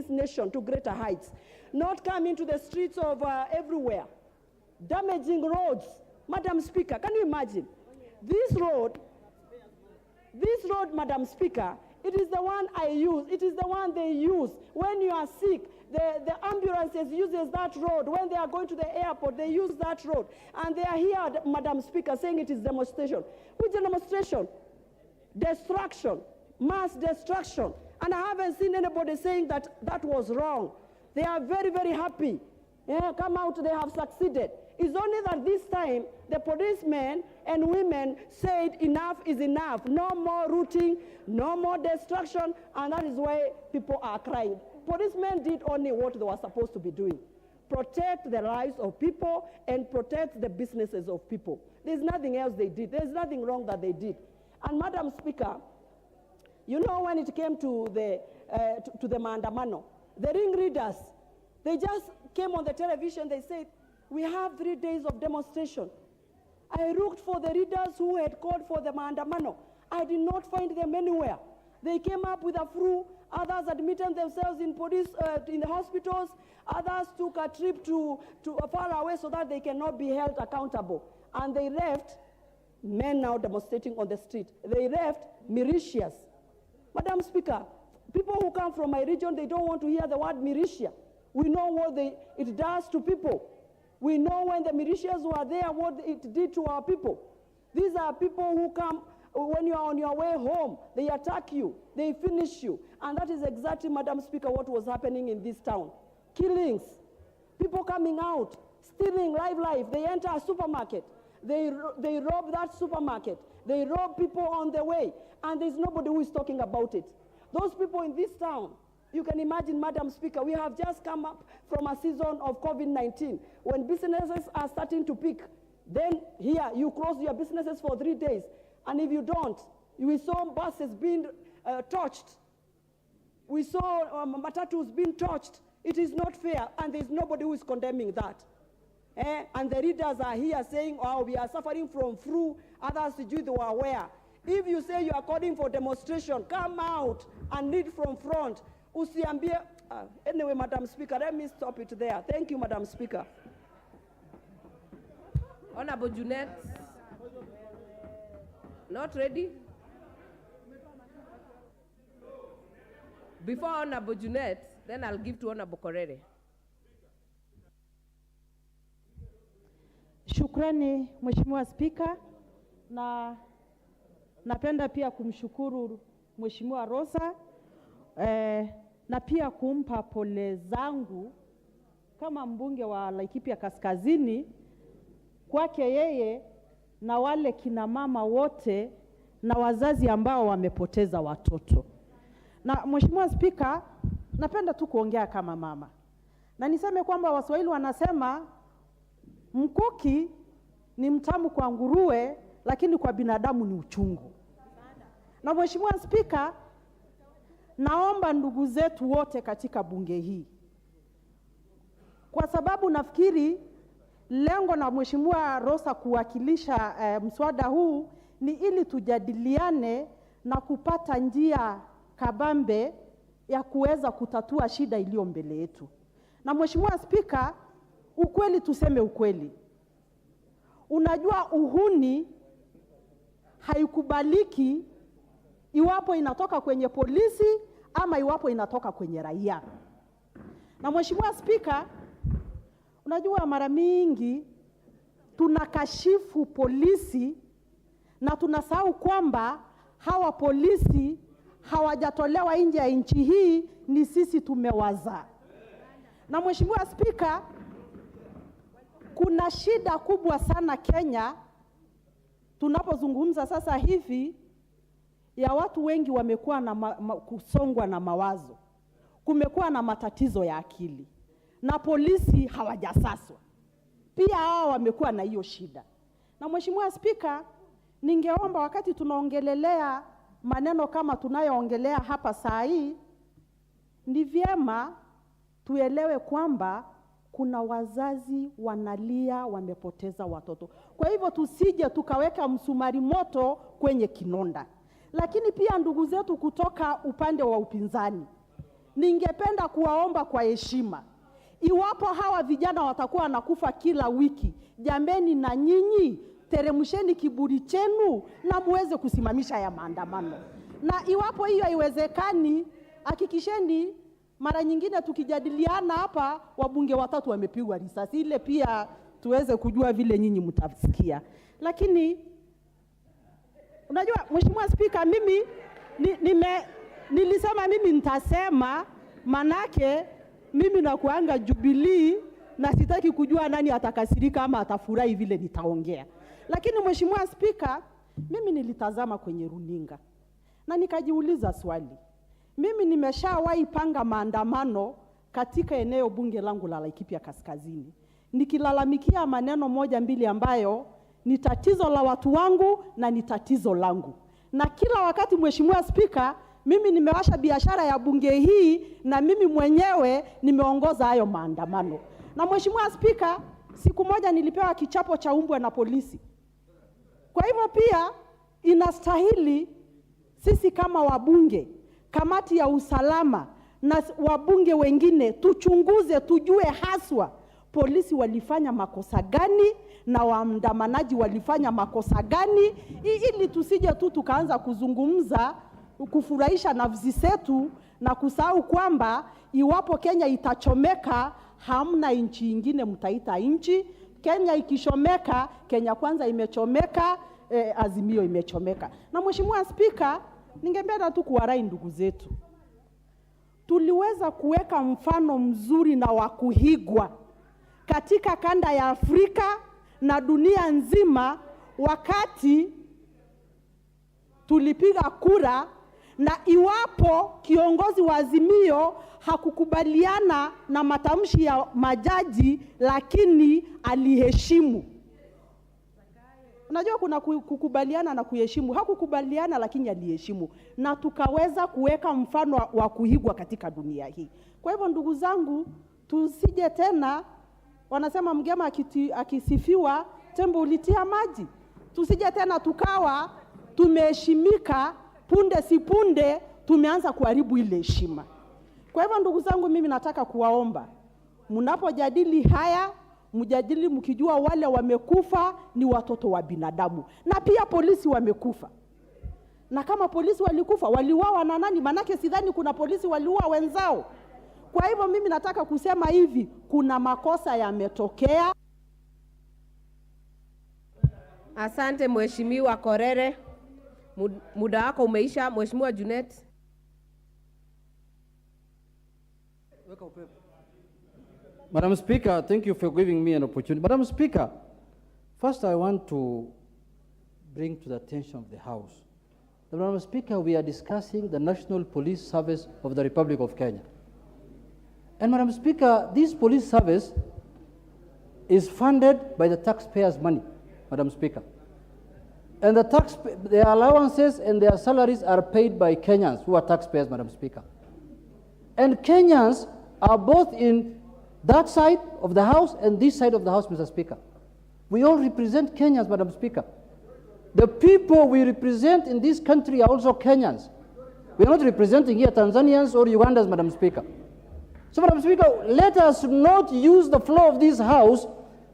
this nation to greater heights, not coming to the streets of everywhere, damaging roads. Madam Speaker, can you imagine? This road, Madam Speaker, it is the one I use. It is the one they use. When you are sick, the ambulances uses that road. When they are going to the airport, they use that road. And they are here, Madam Speaker, saying it is demonstration. Which demonstration? Destruction. Mass destruction. And I haven't seen anybody saying that that was wrong. They are very, very happy. Yeah, come out, they have succeeded. It's only that this time, the policemen and women said enough is enough. No more looting, no more destruction, and that is why people are crying. Policemen did only what they were supposed to be doing. Protect the lives of people and protect the businesses of people. There's nothing else they did. There's nothing wrong that they did. And Madam Speaker, you know, when it came to the maandamano, the ring readers, they just came on the television, they said, we have 3 days of demonstration. I looked for the readers who had called for the maandamano. I did not find them anywhere. They came up with a flu, others admitted themselves in police, in the hospitals, others took a trip to far away so that they cannot be held accountable. And they left men now demonstrating on the street. They left militias. Madam Speaker, people who come from my region, they don't want to hear the word militia. We know what it does to people. We know when the militias were there, what it did to our people. These are people who come, when you are on your way home, they attack you, they finish you. And that is exactly, Madam Speaker, what was happening in this town. Killings, people coming out, stealing life. They enter a supermarket. They rob that supermarket. They rob people on the way. And there's nobody who is talking about it. Those people in this town, you can imagine, Madam Speaker, we have just come up from a season of COVID-19. When businesses are starting to peak, then here you close your businesses for 3 days. And if you don't, we saw buses being torched. We saw matatus being torched. It is not fair, and there's nobody who is condemning that. And the readers are here saying, oh, we are suffering from flu, others they were aware. If you say you are calling for demonstration, come out and lead from front. Anyway, Madam Speaker, let me stop it there. Thank you, Madam Speaker. Honorable Junet, not ready? Before Honorable Junet, then I'll give to Honorable Korere. Shukrani, Mheshimiwa Spika, na napenda pia kumshukuru Mheshimiwa Rosa, na pia kumpa pole zangu kama mbunge wa Laikipia Kaskazini kwake yeye na wale kina mama wote na wazazi ambao wamepoteza watoto. Na Mheshimiwa Spika, napenda tu kuongea kama mama. Na niseme kwamba Waswahili wanasema mkuki ni mtamu kwa nguruwe, lakini kwa binadamu ni uchungu. Na Mheshimiwa Spika, naomba ndugu zetu wote katika bunge hii, kwa sababu nafikiri lengo na Mheshimiwa Rosa kuwakilisha mswada huu ni ili tujadiliane na kupata njia kabambe ya kuweza kutatua shida iliyo mbele yetu. Na Mheshimiwa Spika, ukweli tuseme ukweli. Unajua uhuni haikubaliki iwapo inatoka kwenye polisi ama iwapo inatoka kwenye raia. Na Mheshimiwa Spika, unajua mara mingi tunakashifu polisi na tunasahau kwamba hawa polisi hawajatolewa nje ya nchi hii, ni sisi tumewazaa. Na Mheshimiwa Spika, kuna shida kubwa sana Kenya tunapozungumza sasa hivi ya watu wengi wamekuwa na kusongwa na mawazo. Kumekuwa na matatizo ya akili. Na polisi hawajasaswa. Pia hao wamekuwa na hiyo shida. Na Mheshimiwa Spika, ningeomba wakati tunaongelelea maneno kama tunayoongelea hapa saa hii, ni vyema tuelewe kwamba kuna wazazi wanalia wamepoteza watoto. Kwa hivyo tusije tukaweka msumari moto kwenye kinonda. Lakini pia ndugu zetu kutoka upande wa upinzani, ningependa kuwaomba kwa heshima, iwapo hawa vijana watakuwa wanakufa kila wiki, jameni, na nyinyi teremsheni kiburi chenu na muweze kusimamisha ya maandamano. Na iwapo hiyo haiwezekani, hakikisheni mara nyingine tukijadiliana hapa, wabunge 3 wamepigwa risasi, ile pia tuweze kujua vile nyinyi mtasikia. Lakini unajua Mheshimiwa Spika, mimi nilisema mimi nitasema, manake mimi nakuanga Jubilee na sitaki kujua nani atakasirika ama atafurahi vile nitaongea. Lakini Mheshimiwa Spika, mimi nilitazama kwenye runinga na nikajiuliza swali. Mimi nimeshawahi panga maandamano katika eneo bunge langu la Laikipia Kaskazini, nikilalamikia maneno 1-2 ambayo ni tatizo la watu wangu na ni tatizo langu. Na kila wakati Mheshimiwa Spika, mimi nimewasha biashara ya bunge hii na mimi mwenyewe nimeongoza hayo maandamano. Na Mheshimiwa Spika, siku moja nilipewa kichapo cha umbwa na polisi. Kwa hivyo pia inastahili sisi kama wabunge, kamati ya usalama na wabunge wengine tuchunguze, tujue haswa polisi walifanya makosa gani na waandamanaji walifanya makosa gani, ili tusije tu tukaanza kuzungumza kufurahisha nafsi zetu na kusahau kwamba iwapo Kenya itachomeka, hamna nchi nyingine mtaita nchi. Kenya ikishomeka, Kenya kwanza imechomeka, Azimio imechomeka. Na Mheshimiwa Spika, ningependa tu kuwarai ndugu zetu, tuliweza kuweka mfano mzuri na wa kuigwa katika kanda ya Afrika na dunia nzima wakati tulipiga kura, na iwapo kiongozi wa Azimio hakukubaliana na matamshi ya majaji, lakini aliheshimu. Unajua kuna kukubaliana na kuheshimu. Hakukubaliana lakini aliheshimu, na tukaweza kuweka mfano wa kuigwa katika dunia hii. Kwa hivyo ndugu zangu, tusije tena, wanasema mgema akisifiwa tembo ulitia maji. Tusije tena tukawa tumeheshimika, punde si punde tumeanza kuharibu ile heshima. Kwa hivyo ndugu zangu, mimi nataka kuwaomba, mnapojadili haya, mjadili mkijua wale wamekufa ni watoto wa binadamu, na pia polisi wamekufa. Na kama polisi walikufa, waliuawa na nani? Manake sidhani kuna polisi waliua wenzao. Kwa hivyo mimi nataka kusema hivi, kuna makosa yametokea. Asante Mheshimiwa Korere. Muda wako umeisha. Mheshimiwa Junet. Madam Speaker, thank you for giving me an opportunity. Madam Speaker, first I want to bring to the attention of the House. Madam Speaker, we are discussing the National Police Service of the Republic of Kenya. And Madam Speaker, this police service is funded by the taxpayers' money, Madam Speaker. And their allowances and their salaries are paid by Kenyans who are taxpayers, Madam Speaker. And Kenyans are both in that side of the House and this side of the House, Mr. Speaker. We all represent Kenyans, Madam Speaker. The people we represent in this country are also Kenyans. We are not representing here Tanzanians or Ugandans, Madam Speaker. So, Madam Speaker, let us not use the floor of this House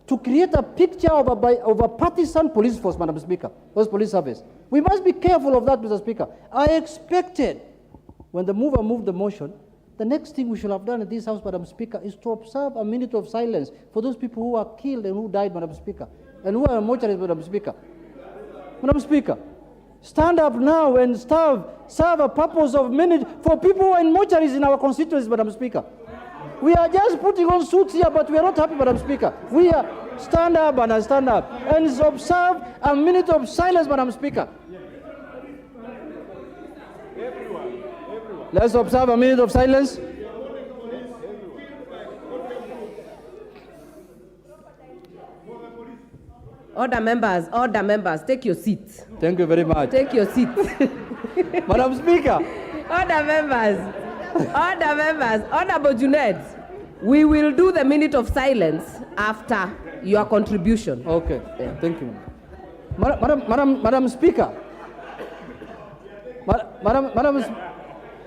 to create a picture of a partisan police force, Madam Speaker, police service. We must be careful of that, Mr. Speaker. I expected, when the mover moved the motion, the next thing we should have done in this House, Madam Speaker, is to observe a minute of silence for those people who were killed and who died, Madam Speaker, and who are mortuaries, Madam Speaker. Madam Speaker, stand up now and serve a purpose of minute for people who are in mortuaries in our constituencies, Madam Speaker. We are just putting on suits here, but we are not happy, Madam Speaker. We are stand up and observe a minute of silence, Madam Speaker. Let's observe a minute of silence. Order members, take your seats. Thank you very much. Take your seats. Madam Speaker. Order members. Honorable Junet, we will do the minute of silence after your contribution. Okay, thank you. Madam Speaker.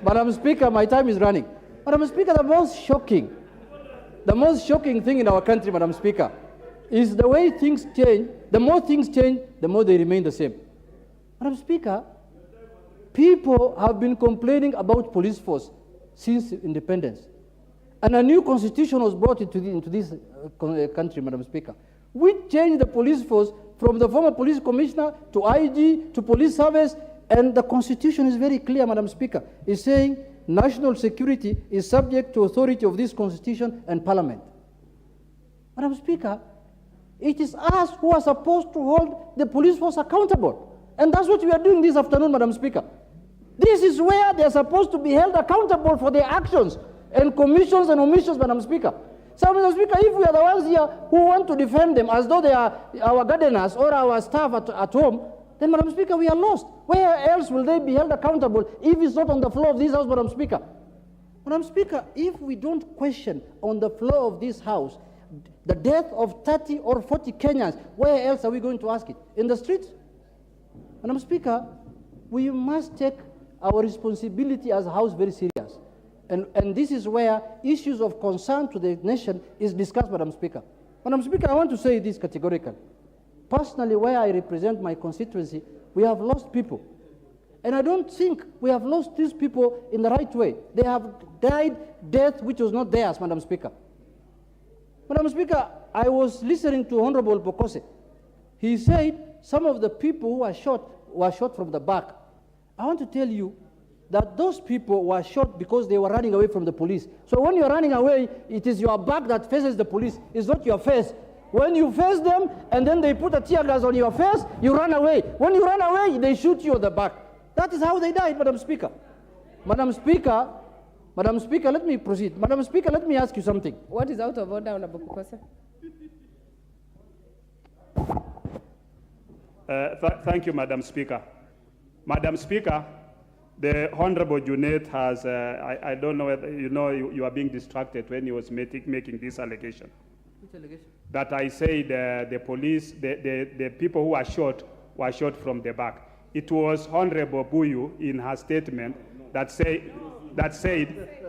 Madam Speaker, my time is running. Madam Speaker, the most shocking thing in our country, Madam Speaker, is the way things change. The more things change, the more they remain the same. Madam Speaker, people have been complaining about police force since independence. And a new constitution was brought into this country, Madam Speaker, which changed the police force from the former police commissioner to IG to police service. And the constitution is very clear, Madam Speaker. It's saying national security is subject to authority of this constitution and parliament. Madam Speaker, it is us who are supposed to hold the police force accountable. And that's what we are doing this afternoon, Madam Speaker. This is where they are supposed to be held accountable for their actions and commissions and omissions, Madam Speaker. So, Madam Speaker, if we are the ones here who want to defend them as though they are our gardeners or our staff at home, then, Madam Speaker, we are lost. Where else will they be held accountable if it's not on the floor of this House, Madam Speaker? Madam Speaker, if we don't question on the floor of this House the death of 30 or 40 Kenyans, where else are we going to ask it? In the streets? Madam Speaker, we must take our responsibility as a House very serious. And this is where issues of concern to the nation is discussed, Madam Speaker. Madam Speaker, I want to say this categorically. Personally, where I represent my constituency, we have lost people. And I don't think we have lost these people in the right way. They have died death which was not theirs, Madam Speaker. Madam Speaker, I was listening to Honorable Pokose. He said some of the people who were shot from the back. I want to tell you that those people were shot because they were running away from the police. So when you're running away, it is your back that faces the police. It's not your face. When you face them and then they put a tear gas on your face, you run away. When you run away, they shoot you on the back. That is how they died, Madam Speaker. Madam Speaker, let me proceed. Madam Speaker, let me ask you something. What is out of order, Honorable Pukose? Thank you, Madam Speaker. Madam Speaker, the Honorable Junet has, I don't know whether you are being distracted when he was making this allegation. Which allegation? That I said the police, the people who were shot from the back. It was Honorable Buyu in her statement that said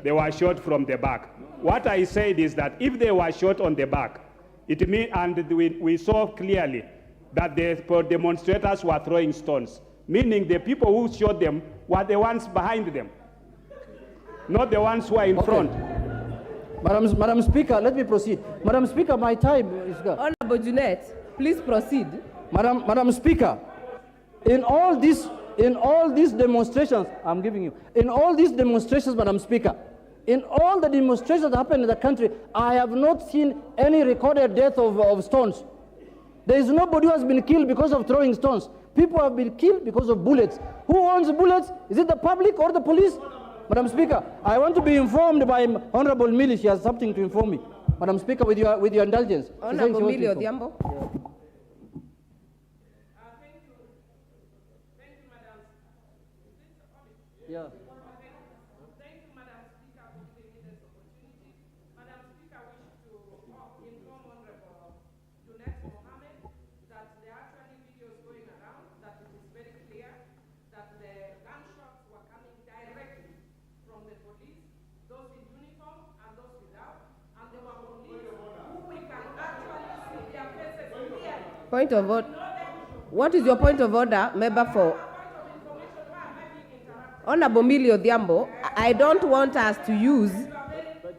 they were shot from the back. What I said is that if they were shot on the back, it means, and we saw clearly that the demonstrators were throwing stones, meaning the people who shot them were the ones behind them, not the ones who are in front. Madam Speaker, let me proceed. Madam Speaker, my time is gone. Honorable Junet, please proceed. Madam Speaker, in all these demonstrations, I'm giving you, in all these demonstrations, Madam Speaker, in all the demonstrations that happen in the country, I have not seen any recorded death of stones. There is nobody who has been killed because of throwing stones. People have been killed because of bullets. Who owns bullets? Is it the public or the police? Madam Speaker, I want to be informed by Honorable Millie. She has something to inform me. Madam Speaker, with your indulgence. Honorable Millie Odhiambo. Yeah. Thank you, Madam Speaker, for giving me this opportunity. Madam Speaker, I wish to inform Honorable Junet Mohammed that there are actually videos going around that it is very clear that the gunshots were coming directly from the police, those in uniform and those without, and there were police who we can actually see their faces clearly. Point of order. What is your point of order, member for? Honorable Millie Odhiambo, I don't want us to use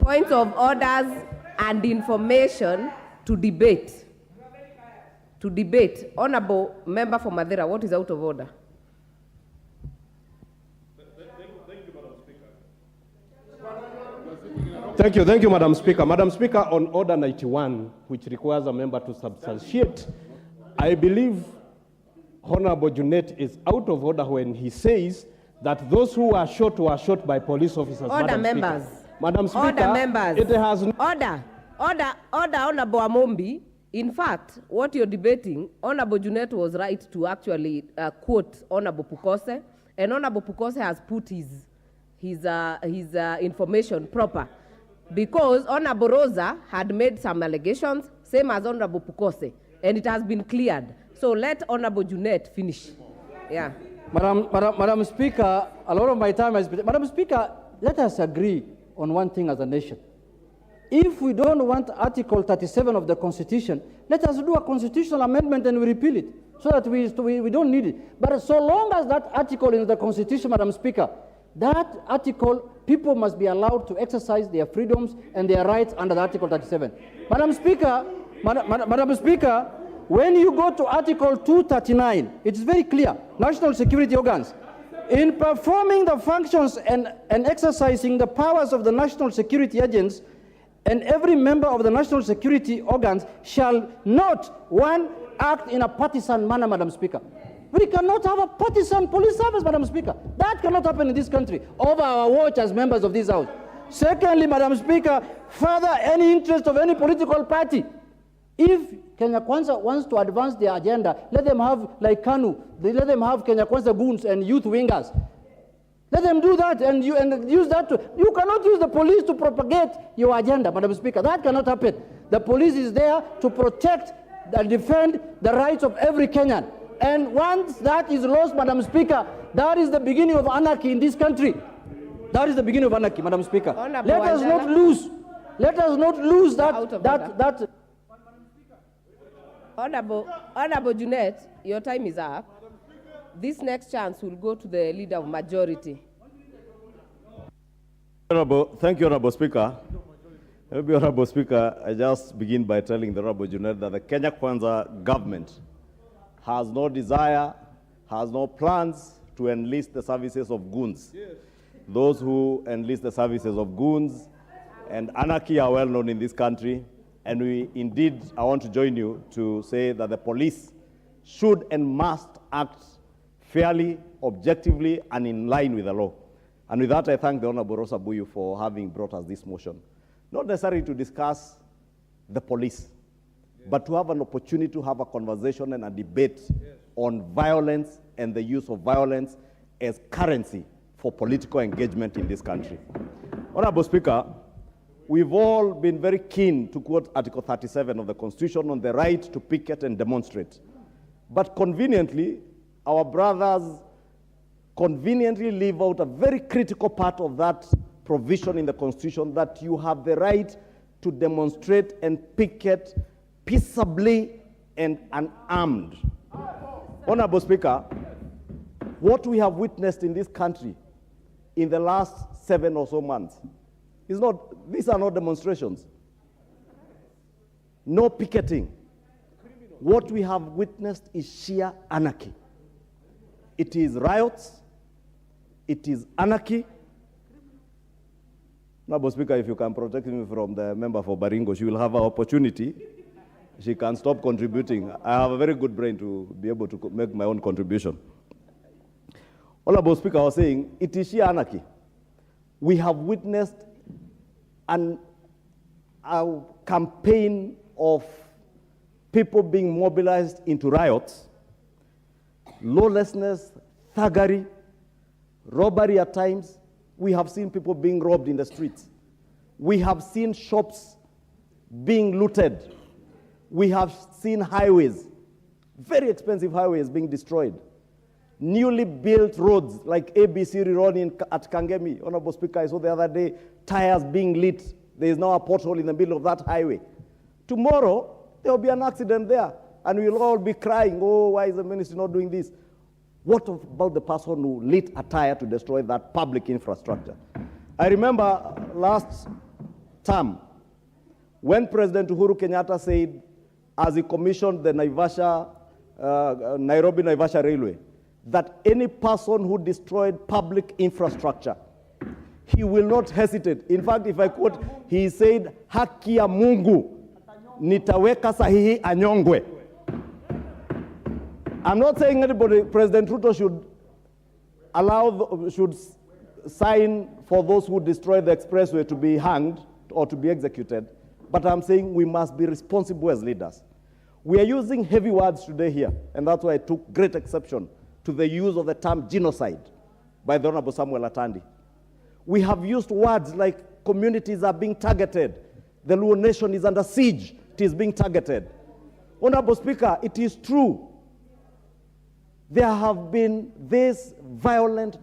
points of orders and information to debate. Honorable member for Madeira, what is out of order? Thank you, Madam Speaker. Madam Speaker, on Order 91, which requires a member to substantiate, I believe Honorable Junet is out of order when he says that those who were shot by police officers. Order, members. Madam Speaker, order, members. It has Order, Honorable Amombi. In fact, what you're debating, Honorable Junet was right to actually quote Honorable Pukose, and Honorable Pukose has put his information proper, because Honorable Rosa had made some allegations, same as Honorable Pukose, and it has been cleared. So let Honorable Junet finish. Yeah. Madam Speaker, a lot of my time has been. Madam Speaker, let us agree on one thing as a nation. If we don't want Article 37 of the Constitution, let us do a constitutional amendment and we repeal it so that we don't need it. But so long as that article in the Constitution, Madam Speaker, that article, people must be allowed to exercise their freedoms and their rights under the Article 37. Madam Speaker, Madam Speaker, when you go to Article 239, it's very clear, national security organs, in performing the functions and exercising the powers of the national security agents, and every member of the national security organs shall not, one, act in a partisan manner, Madam Speaker. We cannot have a partisan police service, Madam Speaker. That cannot happen in this country, over our watch as members of this House. Secondly, Madam Speaker, further any interest of any political party. If Kenya Kwanza wants to advance their agenda, let them have, like KANU, let them have Kenya Kwanza goons and youth wingers. Let them do that and use that to, you cannot use the police to propagate your agenda, Madam Speaker. That cannot happen. The police is there to protect and defend the rights of every Kenyan. And once that is lost, Madam Speaker, that is the beginning of anarchy in this country. That is the beginning of anarchy, Madam Speaker. Let us not lose that. Honorable Junet, your time is up. This next chance will go to the Leader of Majority. Thank you, Honorable Speaker. Maybe, Honorable Speaker, I just begin by telling the Honorable Junet that the Kenya Kwanza government has no desire, has no plans to enlist the services of goons. Yes. Those who enlist the services of goons and anarchy are well known in this country. And we indeed, I want to join you to say that the police should and must act fairly, objectively, and in line with the law. And with that, I thank the Honorable Rosa Buyu for having brought us this motion. Not necessarily to discuss the police, but to have an opportunity to have a conversation and a debate on violence and the use of violence as currency for political engagement in this country. Honorable Speaker, we've all been very keen to quote Article 37 of the Constitution on the right to picket and demonstrate. But conveniently, our brothers conveniently leave out a very critical part of that provision in the Constitution, that you have the right to demonstrate and picket peaceably and unarmed. Honorable Speaker, what we have witnessed in this country in the last 7 or so months is not, these are not demonstrations. No picketing. What we have witnessed is sheer anarchy. It is riots. It is anarchy. Honorable Speaker, if you can protect me from the member for Baringo, she will have an opportunity. She can stop contributing. I have a very good brain to be able to make my own contribution. Honorable Speaker, I was saying, it is sheer anarchy. We have witnessed a campaign of people being mobilized into riots, lawlessness, thuggery, robbery at times. We have seen people being robbed in the streets. We have seen shops being looted. We have seen highways, very expensive highways, being destroyed. Newly built roads like ABC Rironi at Kangemi. Honorable Speaker, I saw the other day tires being lit. There is now a pothole in the middle of that highway. Tomorrow, there will be an accident there, and we will all be crying, oh, why is the ministry not doing this? What about the person who lit a tire to destroy that public infrastructure? I remember last term, when President Uhuru Kenyatta said, as he commissioned the Nairobi-Naivasha Railway, that any person who destroyed public infrastructure, he will not hesitate. In fact, if I quote, he said, haki ya Mungu, nitaweka sahihi anyongwe. I'm not saying anybody, President Ruto should sign for those who destroy the expressway to be hanged or to be executed, but I'm saying we must be responsible as leaders. We are using heavy words today here, and that's why I took great exception to the use of the term genocide by the Honorable Samuel Atandi. We have used words like communities are being targeted. The Luo nation is under siege. It is being targeted. Honorable Speaker, it is true. There have been these violent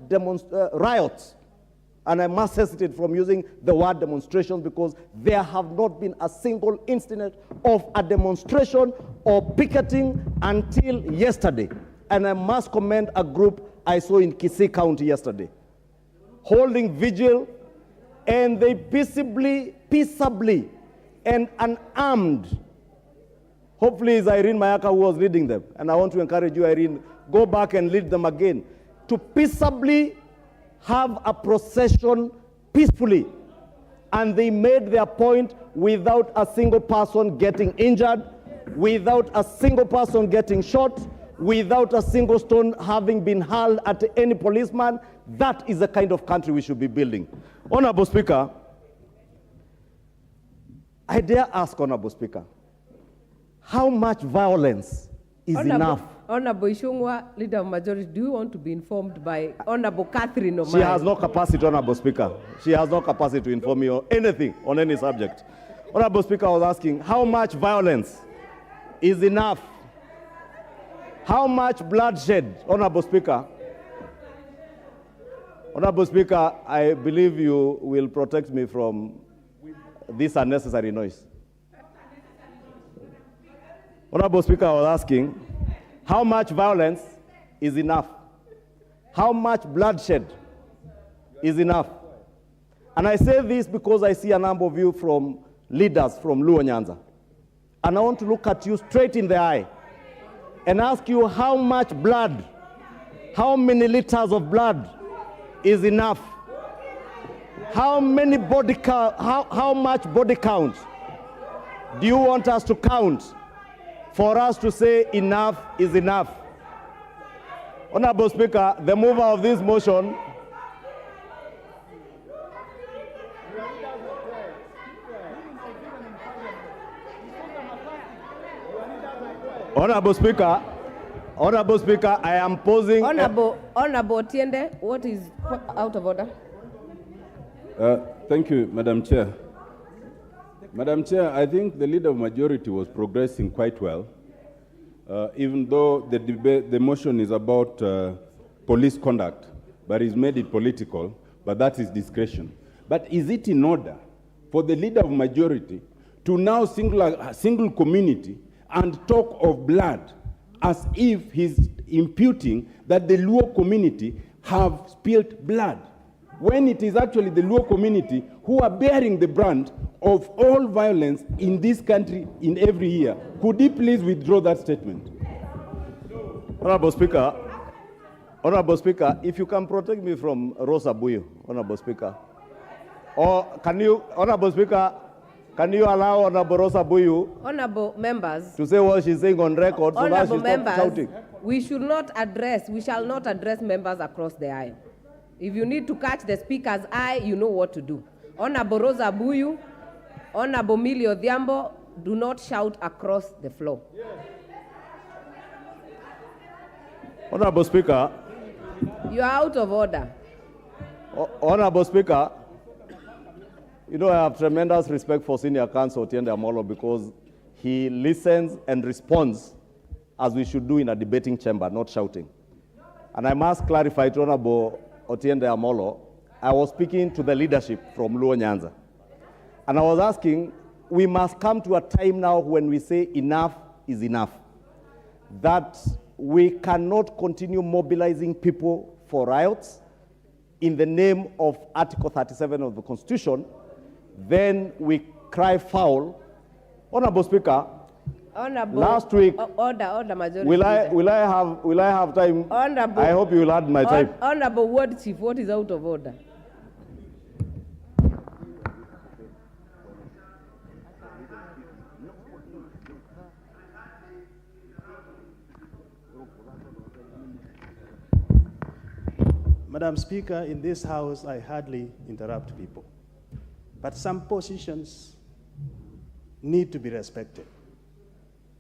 riots And I must hesitate from using the word demonstrations because there have not been a single incident of a demonstration or picketing until yesterday. And I must commend a group I saw in Kisii County yesterday, holding vigil, and they peaceably and unarmed. Hopefully it's Irene Mayaka who was leading them. And I want to encourage you, Irene, go back and lead them again to peaceably have a procession peacefully. And they made their point without a single person getting injured, without a single person getting shot, without a single stone having been hurled at any policeman. That is the kind of country we should be building. Honorable Speaker, I dare ask, Honorable Speaker, how much violence is enough? Honorable Ishungwa, Leader of Majority, do you want to be informed by Honorable Catherine Omai? She has no capacity, Honorable Speaker. She has no capacity to inform me on anything, on any subject. Honorable Speaker, I was asking, how much violence is enough? How much bloodshed, Honorable Speaker? Honorable Speaker, I believe you will protect me from this unnecessary noise. Honorable Speaker, I was asking, how much violence is enough? How much bloodshed is enough? And I say this because I see a number of you from leaders from Luo Nyanza. And I want to look at you straight in the eye and ask you how much blood, how many liters of blood is enough? How many body count, how much body count do you want us to count for us to say enough is enough? Honorable Speaker, the mover of this motion Honorable Speaker, I am posing... Honorable Otiende, what is out of order? Thank you, Madam Chair. Madam Chair, I think the Leader of Majority was progressing quite well, even though the motion is about police conduct, but he's made it political, but that is discretion. But is it in order for the Leader of Majority to now single a single community and talk of blood as if he's imputing that the Luo community have spilled blood, when it is actually the Luo community who are bearing the brunt of all violence in this country in every year? Could he please withdraw that statement? Honorable Speaker, if you can protect me from Rosa Buyu, Honorable Speaker, or can you, Honorable Speaker, can you allow Honorable Rosa Buyu, Honorable members, to say what she's saying on record so that she's not shouting? We shall not address members across the aisle. If you need to catch the speaker's eye, you know what to do. Honorable Rosa Buyu, Honorable Millie Odhiambo, do not shout across the floor. Honorable Speaker. You are out of order. Honorable Speaker, you know I have tremendous respect for Senior Counsel Otiende Amolo because he listens and responds as we should do in a debating chamber, not shouting. And I must clarify to Honorable Otiende Amolo, I was speaking to the leadership from Luo Nyanza. And I was asking, we must come to a time now when we say enough is enough. That we cannot continue mobilizing people for riots in the name of Article 37 of the Constitution. Then we cry foul. Honorable Speaker, Honorable, last week, order, majority. will I have time? Honorable, I hope you will add my time. Honorable Ward Chief, what is out of order? Madam Speaker, in this House, I hardly interrupt people. But some positions need to be respected.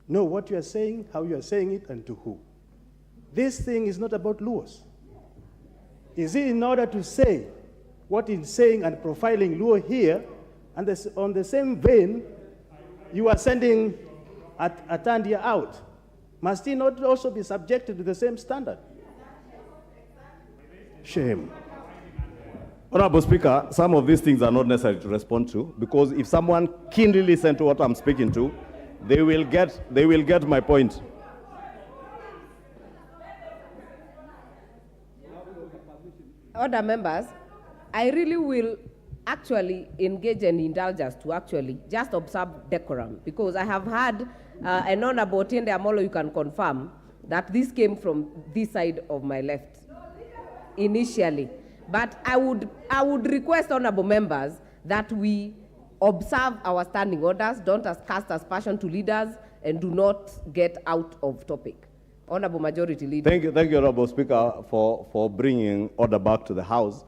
Know what you are saying, how you are saying it, and to who. This thing is not about Luos. Is it in order to say what is saying and profiling Luo here, and on the same vein, you are sending Atandia out? Must he not also be subjected to the same standard? Shame. Honorable Speaker, some of these things are not necessary to respond to, because if someone keenly listens to what I'm speaking to, they will get my point. Other members, I really will actually engage and indulge us to actually just observe decorum, because I have had an Honorable Otiende Amolo, you can confirm that this came from this side of my left initially. But I would request honorable members that we observe our standing orders, don't cast aspersion to leaders, and do not get out of topic. Honorable Majority Leader. Thank you, Honorable Speaker, for bringing order back to the House.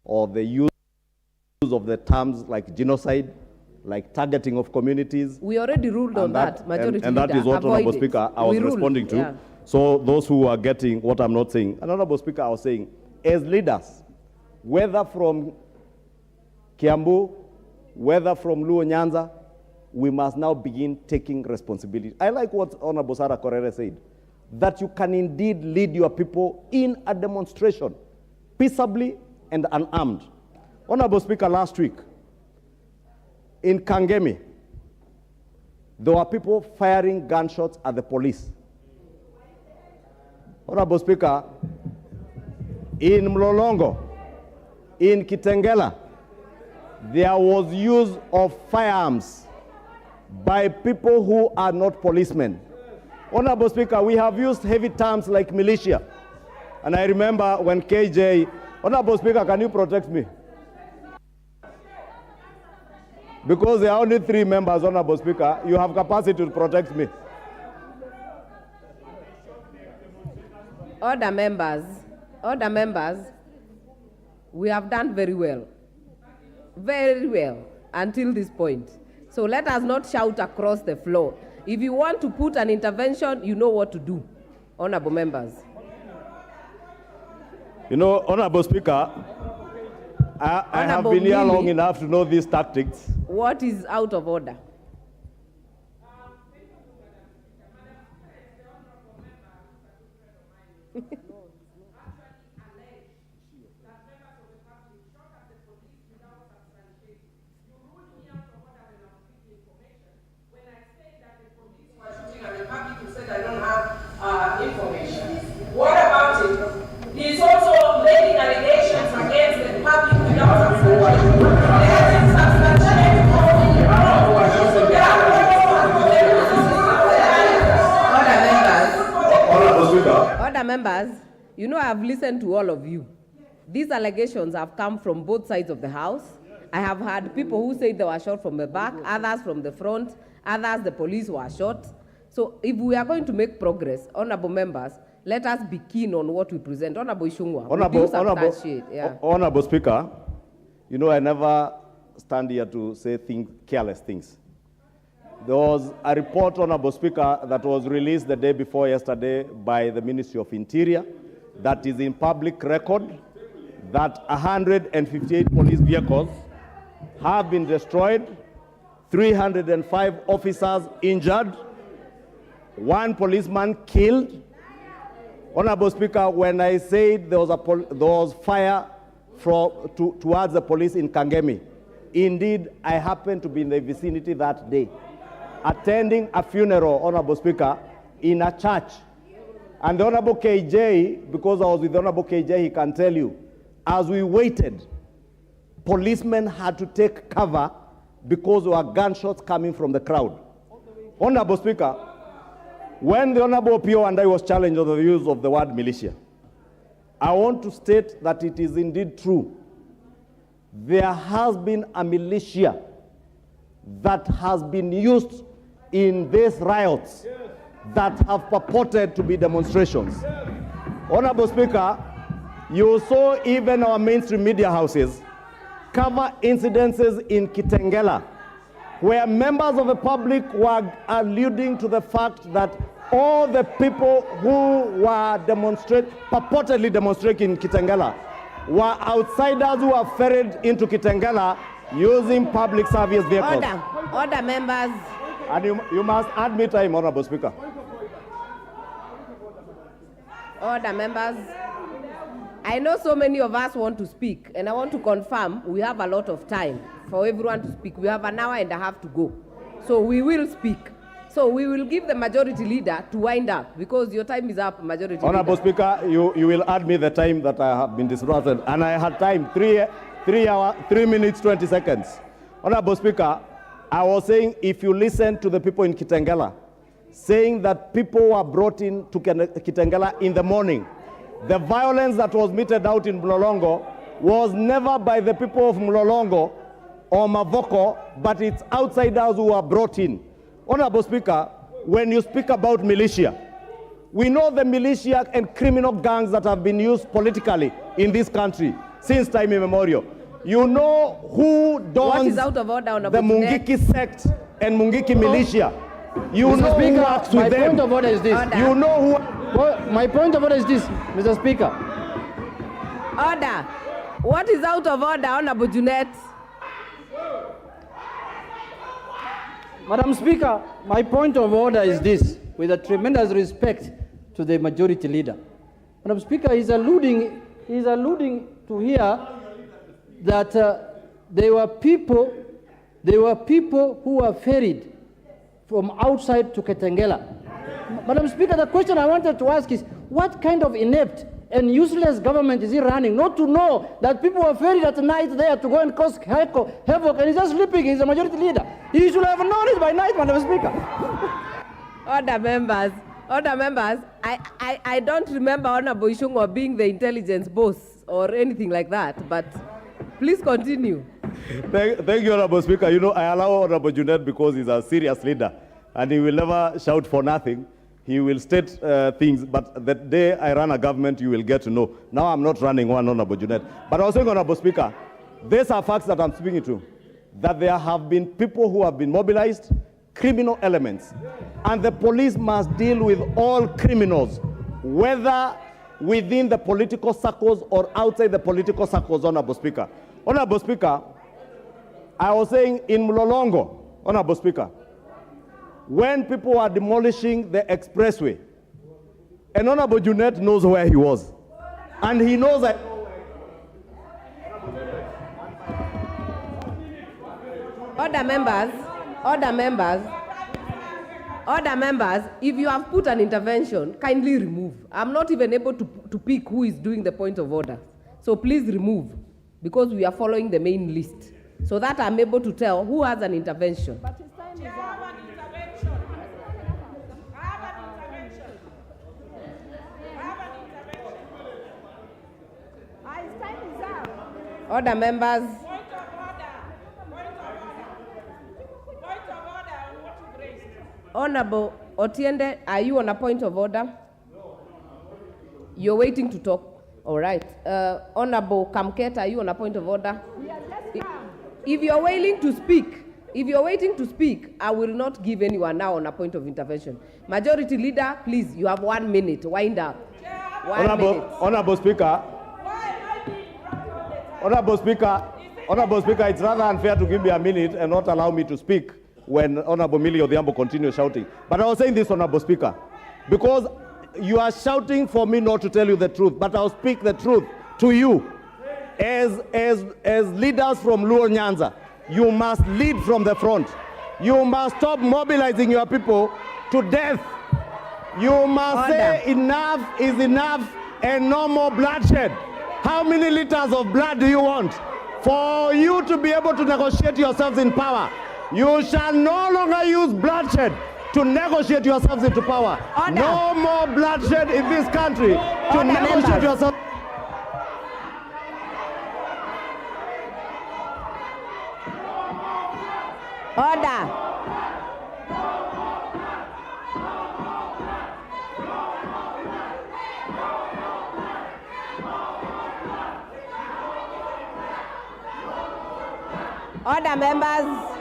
Or the use of the terms like genocide, like targeting of communities. We already ruled on that, Majority and Leader. that is what, Avoid Honorable it. Speaker, I was responding to. Yeah. So those who are getting what I'm not saying, and Honorable Speaker, I was saying, as leaders, whether from Kiambu, whether from Luo Nyanza, we must now begin taking responsibility. I like what Honorable Sarah Korere said, that you can indeed lead your people in a demonstration, peaceably and unarmed. Honorable Speaker, last week, in Kangemi, there were people firing gunshots at the police. Honorable Speaker, in Mlolongo, in Kitengela, there was use of firearms by people who are not policemen. Honorable Speaker, we have used heavy terms like militia. And I remember when KJ, Honorable Speaker, can you protect me? Because there are only 3 members, Honorable Speaker, you have capacity to protect me. Other members, we have done very well until this point. So let us not shout across the floor. If you want to put an intervention, you know what to do, honorable members. You know, Honorable Speaker, I have been here long enough to know these tactics. What is out of order? Information. What about it? He's also making allegations against the public without substantiation. Other members, you know I have listened to all of you. These allegations have come from both sides of the House. I have had people who say they were shot from the back, others from the front, others the police were shot. So if we are going to make progress, honorable members, let us be keen on what we present. Honorable Ishungwa, Honorable Speaker, you know I never stand here to say careless things. There was a report, Honorable Speaker, that was released the day before yesterday by the Ministry of Interior that is in public record that 158 police vehicles have been destroyed, 305 officers injured, 1 policeman killed. Honorable Speaker, when I said there was fire towards the police in Kangemi, indeed, I happened to be in the vicinity that day, attending a funeral, Honorable Speaker, in a church. And the Honorable KJ, because I was with the Honorable KJ, he can tell you, as we waited, policemen had to take cover because there were gunshots coming from the crowd. Honorable Speaker, when the Honorable Pio and I was challenged on the use of the word militia, I want to state that it is indeed true. There has been a militia that has been used in these riots that have purported to be demonstrations. Honorable Speaker, you saw even our mainstream media houses cover incidences in Kitengela, where members of the public were alluding to the fact that all the people who were purportedly demonstrating in Kitengela were outsiders who were ferried into Kitengela using public service vehicles. Order, members. And you must add me time, Honorable Speaker. Order, members. I know so many of us want to speak, and I want to confirm we have a lot of time for everyone to speak. We have an hour and a half to go. So we will speak. So we will give the majority leader to wind up, because your time is up, majority Honorable leader. Speaker, you will add me the time that I have been disrupted, and I had time, 3 minutes, 20 seconds. Honorable Speaker, I was saying, if you listen to the people in Kitengela, saying that people were brought in to Kitengela in the morning, the violence that was meted out in Mlolongo was never by the people of Mlolongo or Mavoko, but it's outsiders who were brought in. Honorable Speaker, when you speak about militia, we know the militia and criminal gangs that have been used politically in this country since time immemorial. You know who dons out of order, the Mungiki sect and Mungiki militia. You Mr. know Speaker, who works with my them. point of order is this. Order. You know who... Well, my point of order is this, Mr. Speaker. Order. What is out of order, Honorable Junet? Madam Speaker, my point of order is this, with a tremendous respect to the majority leader. Madam Speaker, he's alluding to here that there were people who were ferried from outside to Kitengela. Madam Speaker, the question I wanted to ask is, what kind of inept and useless government is he running not to know that people were ferried at night there to go and cause havoc, and he's just sleeping? He's a majority leader. He should have known it by night, Madam Speaker. Order, members. Order, members. I don't remember Honorable Ishungo being the intelligence boss or anything like that, but please continue. Thank you, Honorable Speaker. You know, I allow Honorable Junet because he's a serious leader and he will never shout for nothing. He will state things, but the day I run a government, you will get to know. Now I'm not running one, Honorable Junet. But I was saying, Honorable Speaker, these are facts that I'm speaking to, that there have been people who have been mobilized, criminal elements, and the police must deal with all criminals, whether within the political circles or outside the political circles, Honorable Speaker. Honorable Speaker, I was saying in Mlolongo, Honorable Speaker, when people were demolishing the expressway, and Honorable Junet knows where he was, and he knows that. Order, members. Order, members. Order, members. If you have put an intervention, kindly remove. I'm not even able to pick who is doing the point of order. So please remove, because we are following the main list, so that I'm able to tell who has an intervention. But his time is up. His time is up. Order, members. Point of order. Point of order on what you raised. Honorable Otiende, are you on a point of order? No. You're waiting to talk. All right. Honorable Kamket, are you on a point of order? He has just come. If you're waiting to speak, I will not give anyone now on a point of intervention. Majority leader, please, you have 1 minute. Wind up. 1 minute. Honorable Speaker. Honorable Speaker, it's rather unfair to give me a minute and not allow me to speak when Honorable Millie Odhiambo continues shouting. But I was saying this, Honorable Speaker, because you are shouting for me not to tell you the truth, but I'll speak the truth to you. As leaders from Luo Nyanza, you must lead from the front. You must stop mobilizing your people to death. You must say enough is enough and no more bloodshed. How many liters of blood do you want? For you to be able to negotiate yourselves in power, you shall no longer use bloodshed to negotiate yourselves into power. Order. No more bloodshed in this country to Order, negotiate members. yourselves. Order. Order, members.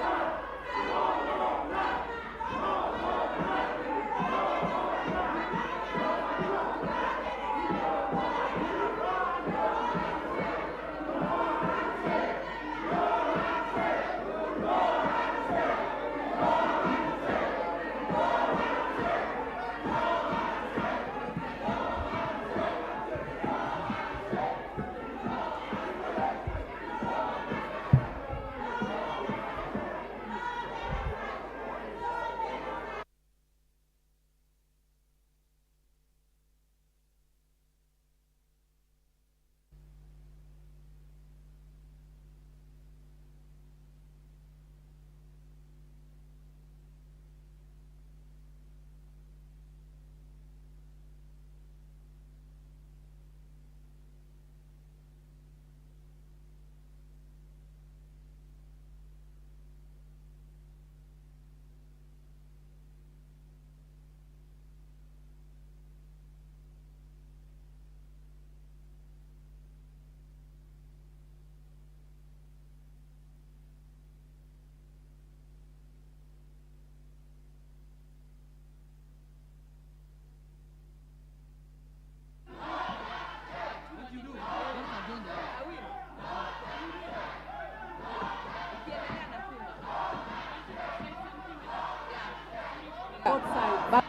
both sides.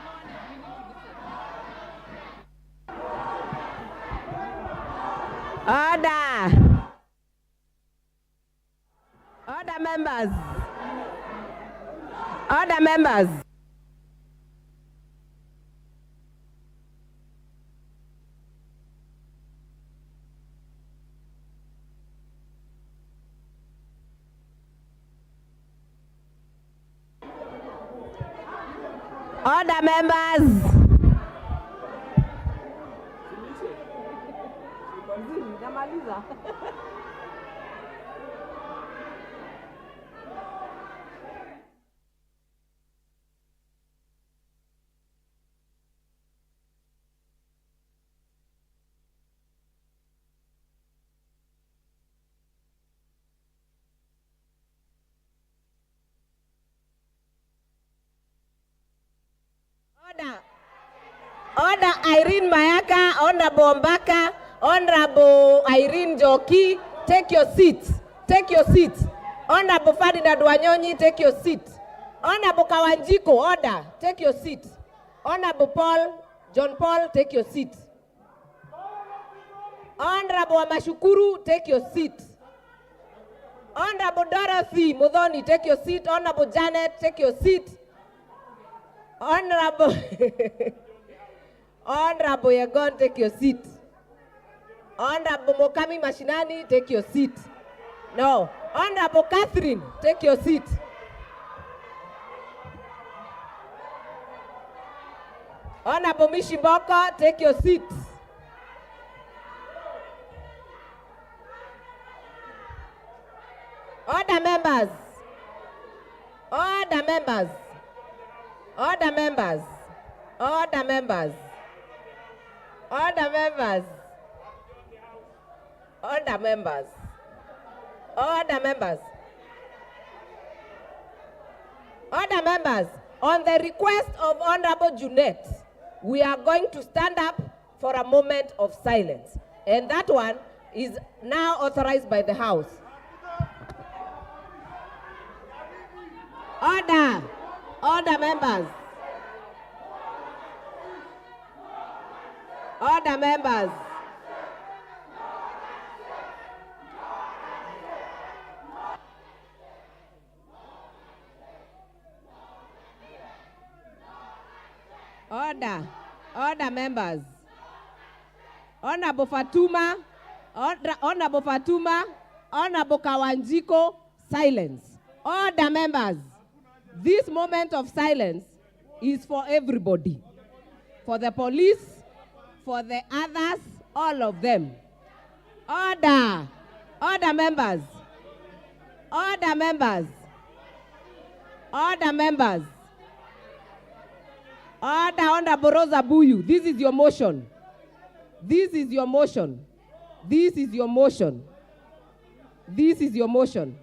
Order. Order, members. Order, members. Order, members. Order Irene Mayaka, Honorable Mbaka, Honorable Irene Joki, take your seats. Take your seats. Honorable Ferdinand Wanyonyi, take your seat. Honorable Kawanjiko, order, take your seat. Honorable John Paul, take your seat. Honorable Amashukuru, take your seat. Honorable Dorothy Mudhoni, take your seat. Honorable Janet, take your seat. Honorable Honorable Yagon, take your seat. Honorable Mokami Mashinani, take your seat. No. Honorable Catherine, take your seat. Honorable Mishimboko, take your seat. Order, members. Order, members. Order, members. Order, members. Order, members. Order, members. Order, members. Order, members. On the request of Honorable Junet, we are going to stand up for a moment of silence. And that one is now authorized by the House. Order. Order, members. Order, members. Order. Order, members. Honorable Fatuma, Honorable Fatuma, Honorable Kawanjiko, silence. Order, members. This moment of silence is for everybody. For the police, for the others, all of them. Order. Order, members. Order, members. Order, members. Order, Honorable Rosa Buyu. This is your motion. This is your motion. This is your motion. This is your motion.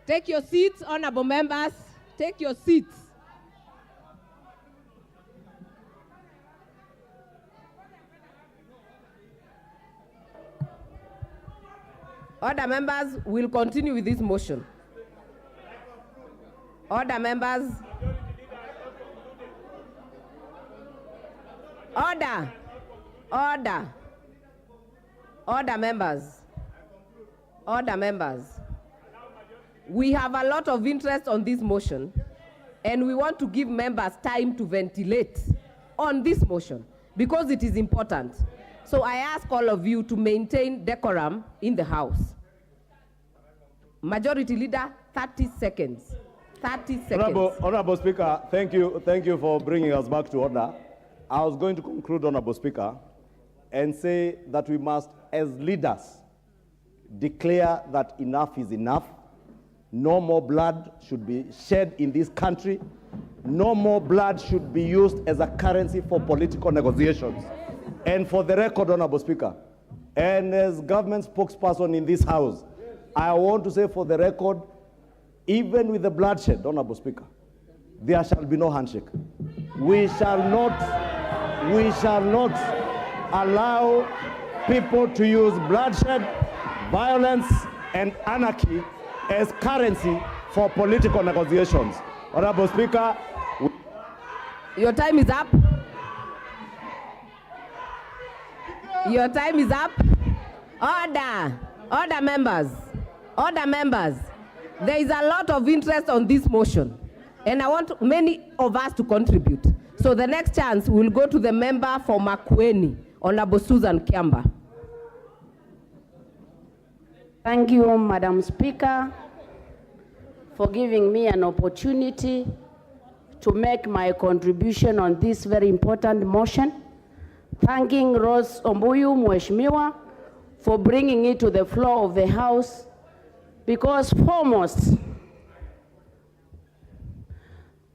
Take your seats, honorable members. Take your seats. Order, members, we'll continue with this motion. Order, members. Order. Order. Order, members. Order, members. We have a lot of interest on this motion, and we want to give members time to ventilate on this motion because it is important. So I ask all of you to maintain decorum in the House. Majority Leader, 30 seconds. 30 seconds. Honorable Speaker, thank you for bringing us back to order. I was going to conclude, Honorable Speaker, and say that we must, as leaders, declare that enough is enough. No more blood should be shed in this country. No more blood should be used as a currency for political negotiations. And for the record, Honorable Speaker, and as government spokesperson in this House, I want to say for the record, even with the bloodshed, Honorable Speaker, there shall be no handshake. We shall not allow people to use bloodshed, violence, and anarchy as currency for political negotiations. Honorable Speaker, your time is up. Your time is up. Order. Order, members. Order, members. There is a lot of interest on this motion, and I want many of us to contribute. So the next chance will go to the member for Makueni, Honorable Susan Kiamba. Thank you, Madam Speaker, for giving me an opportunity to make my contribution on this very important motion. Thanking Rose Ombuyu Mheshimiwa for bringing it to the floor of the House, because foremost,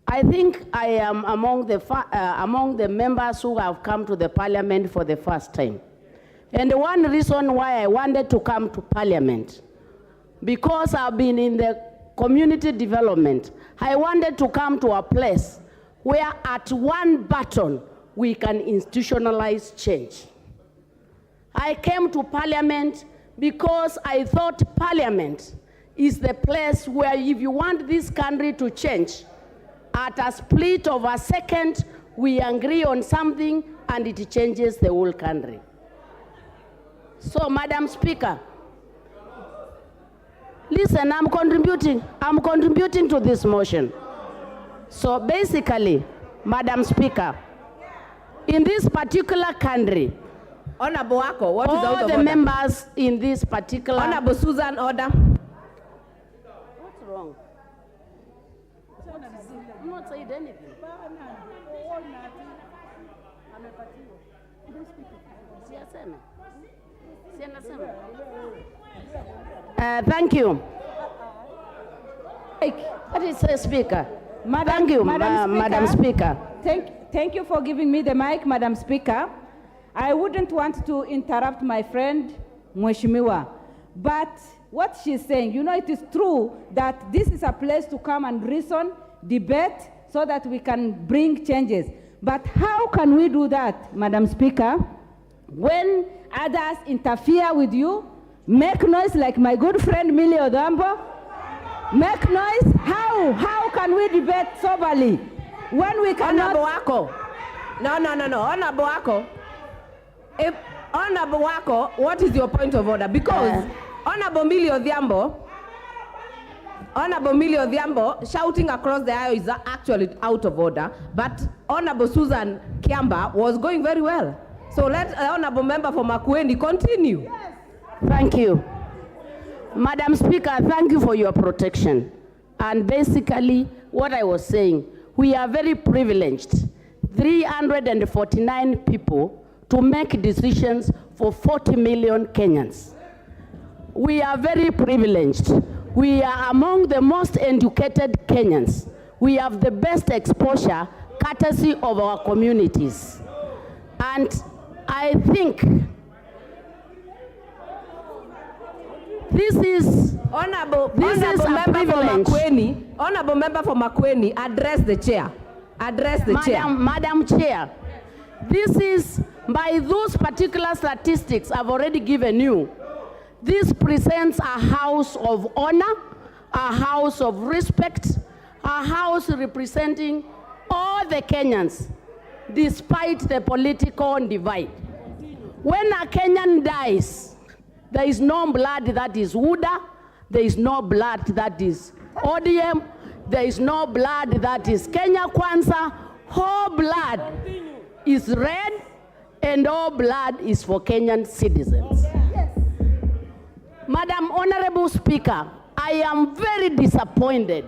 I think I am among the members who have come to the Parliament for the first time. And one reason why I wanted to come to Parliament, because I've been in the community development, I wanted to come to a place where at one button we can institutionalize change. I came to Parliament because I thought Parliament is the place where if you want this country to change, at a split of a second, we agree on something and it changes the whole country. So, Madam Speaker, listen, I'm contributing to this motion. So basically, Madam Speaker, in this particular country, Honorable Wako, what is out all of the order? members in this particular... Honorable Susan, order. What's wrong? I'm not saying anything. Thank you. What is the Speaker? Thank you, Madam Speaker. Thank you for giving me the mic, Madam Speaker. I wouldn't want to interrupt my friend, Mheshimiwa, but what she's saying, you know, it is true that this is a place to come and reason, debate, so that we can bring changes. But how can we do that, Madam Speaker, when others interfere with you, make noise like my good friend Millie Odambo, make noise? How can we debate soberly when we cannot... Honorable Wako. No. Honorable Wako. Honorable Wako, what is your point of order? Because Honorable Millie Odhiambo shouting across the aisle is actually out of order, but Honorable Susan Kiamba was going very well. So let Honorable Member for Makueni continue. Yes. Thank you. Madam Speaker, thank you for your protection. And basically, what I was saying, we are very privileged, 349 people to make decisions for 40 million Kenyans. We are very privileged. We are among the most educated Kenyans. We have the best exposure courtesy of our communities. And I think this is Honorable Member for Makueni, address the chair. Address the chair. Madam Chair, this is, by those particular statistics I've already given you, this presents a house of honor, a house of respect, a house representing all the Kenyans, despite the political divide. When a Kenyan dies, there is no blood that is UDA, there is no blood that is ODM, there is no blood that is Kenya Kwanza. All blood is red, and all blood is for Kenyan citizens. Yes. Madam Honorable Speaker, I am very disappointed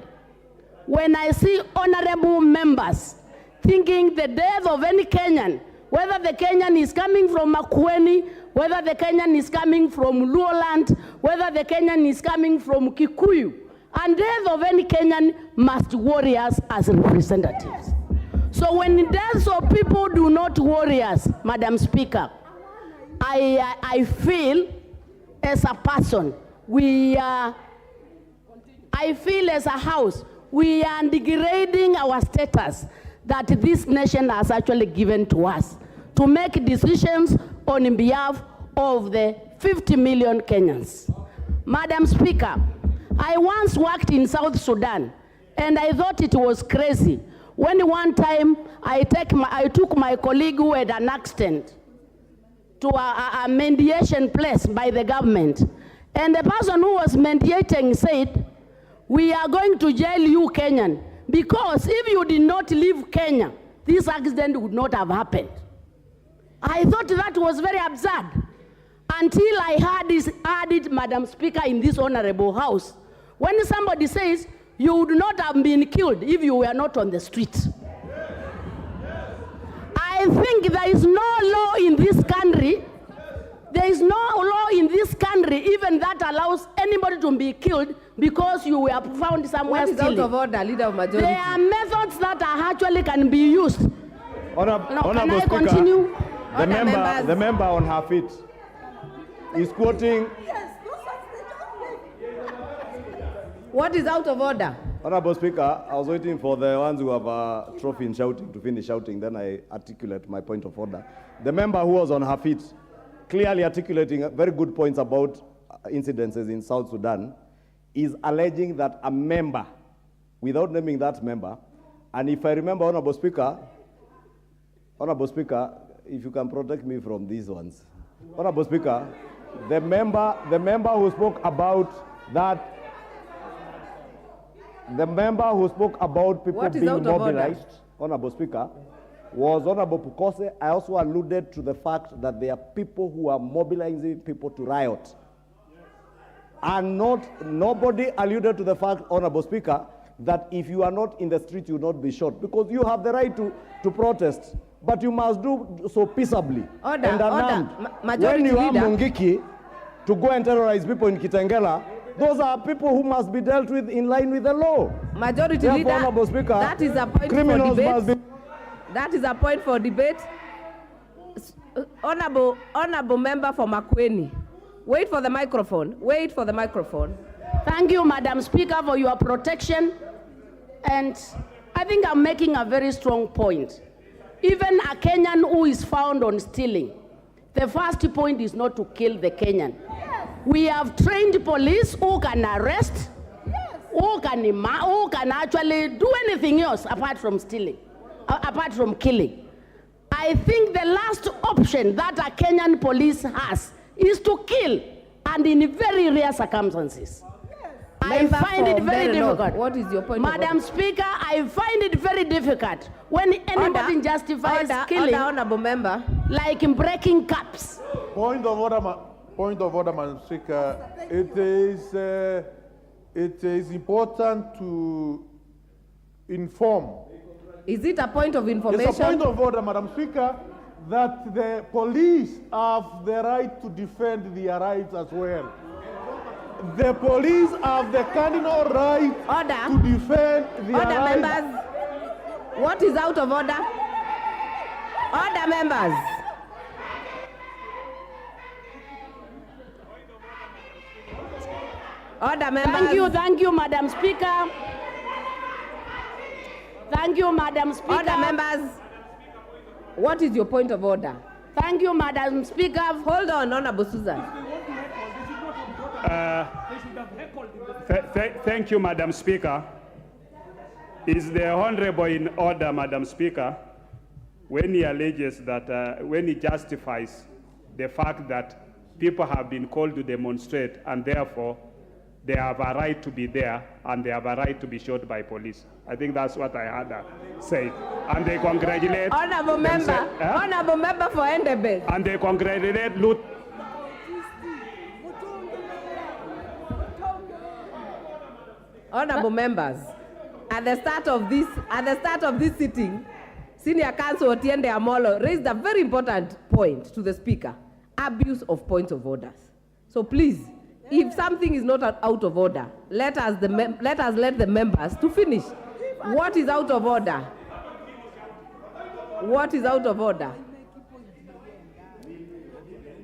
when I see honorable members thinking the death of any Kenyan, whether the Kenyan is coming from Makueni, whether the Kenyan is coming from Luoland, whether the Kenyan is coming from Kikuyu, and death of any Kenyan must worry us as representatives. So when deaths of people do not worry us, Madam Speaker, I feel as a person, I I feel as a house, we are degrading our status that this nation has actually given to us to make decisions on behalf of the 50 million Kenyans. Madam Speaker, I once worked in South Sudan, and I thought it was crazy when one time I took my colleague who had an accident to a mediation place by the government. And the person who was mediating said, "We are going to jail you, Kenyan, because if you did not leave Kenya, this accident would not have happened." I thought that was very absurd until I heard it, Madam Speaker, in this honorable house. When somebody says, you would not have been killed if you were not on the street. I think there is no law in this country, there is no law in this country even that allows anybody to be killed because you were found somewhere stealing. What is out of order, Leader of Majority? There are methods that are actually can be used. Honorable Can I Speaker, continue? the member on her feet is quoting. What is out of order? Honorable Speaker, I was waiting for the ones who have a trophy in shouting to finish shouting, then I articulate my point of order. The member who was on her feet, clearly articulating very good points about incidences in South Sudan, is alleging that a member, without naming that member, and if I remember, Honorable Speaker, if you can protect me from these ones. Honorable Speaker, the member who spoke about that, the member who spoke about people being mobilized, Honorable Speaker, was Honorable Pukose. I also alluded to the fact that there are people who are mobilizing people to riot. And nobody alluded to the fact, Honorable Speaker, that if you are not in the street, you will not be shot. Because you have the right to protest, but you must do so peaceably and unarmed. When you have Mungiki to go and terrorize people in Kitengela, those are people who must be dealt with in line with the law. Majority Therefore, Leader, Honorable Speaker, that is a point criminals for debate. must be... That is a point for debate. Honorable member for Makueni. Wait for the microphone. Wait for the microphone. Thank you, Madam Speaker, for your protection. And I think I'm making a very strong point. Even a Kenyan who is found on stealing, the first point is not to kill the Kenyan. We have trained police who can arrest, who can actually do anything else apart from stealing, apart from killing. I think the last option that a Kenyan police has is to kill, and in very rare circumstances. I find it very difficult. What is your point? Madam Speaker, I find it very difficult when anybody justifies killing, honorable member, like in breaking cups. Point of order, Madam Speaker. It is important to inform. Is it a point of information? It's a point of order, Madam Speaker, that the police have the right to defend their rights as well. The police have the cardinal right to defend their rights. Members, what is out of order? Order, members. Order, members. Thank you, Madam Speaker. Thank you, Madam Speaker. Order, members. What is your point of order? Thank you, Madam Speaker. Hold on, Honorable Susan. Thank you, Madam Speaker. Is the Honorable in order, Madam Speaker, when he alleges that, when he justifies the fact that people have been called to demonstrate and therefore they have a right to be there and they have a right to be shot by police. I think that's what I heard say. And they congratulate... Honorable member, Honorable member for Endebel. And they congratulate Honorable members, at the start of this sitting, Senior Counsel Otiende Amolo raised a very important point to the Speaker: abuse of points of orders. So please, if something is not out of order, let let the members to finish. What is out of order? What is out of order?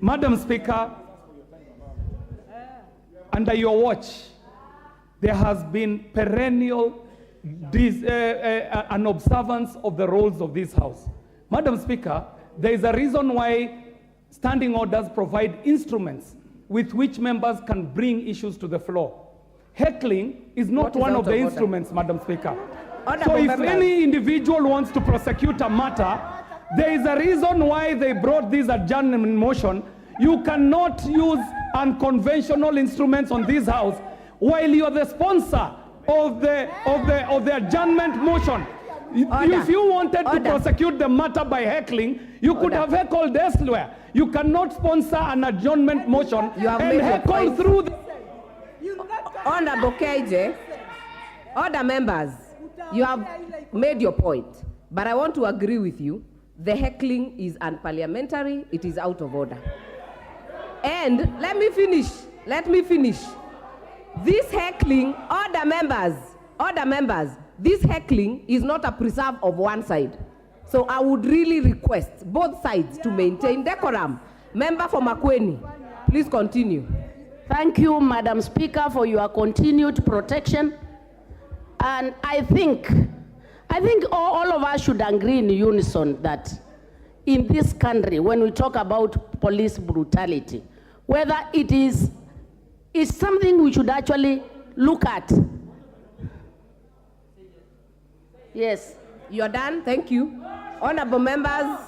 Madam Speaker, under your watch, there has been perennial an observance of the roles of this House. Madam Speaker, there is a reason why standing orders provide instruments with which members can bring issues to the floor. Heckling is not one of the instruments, Madam Speaker. So if any individual wants to prosecute a matter, there is a reason why they brought this adjournment motion. You cannot use unconventional instruments on this House while you are the sponsor of the adjournment motion. If you wanted to prosecute the matter by heckling, you could have heckled elsewhere. You cannot sponsor an adjournment motion and heckle through the... Honorable KJ, other members, you have made your point, but I want to agree with you. The heckling is unparliamentary, it is out of order. And let me finish. This heckling, other members, this heckling is not a preserve of one side. So I would really request both sides to maintain decorum. Member for Makueni, please continue. Thank you, Madam Speaker, for your continued protection. And I think all of us should agree in unison that in this country, when we talk about police brutality, whether it's something we should actually look at. Yes. You're done, thank you. Honorable members.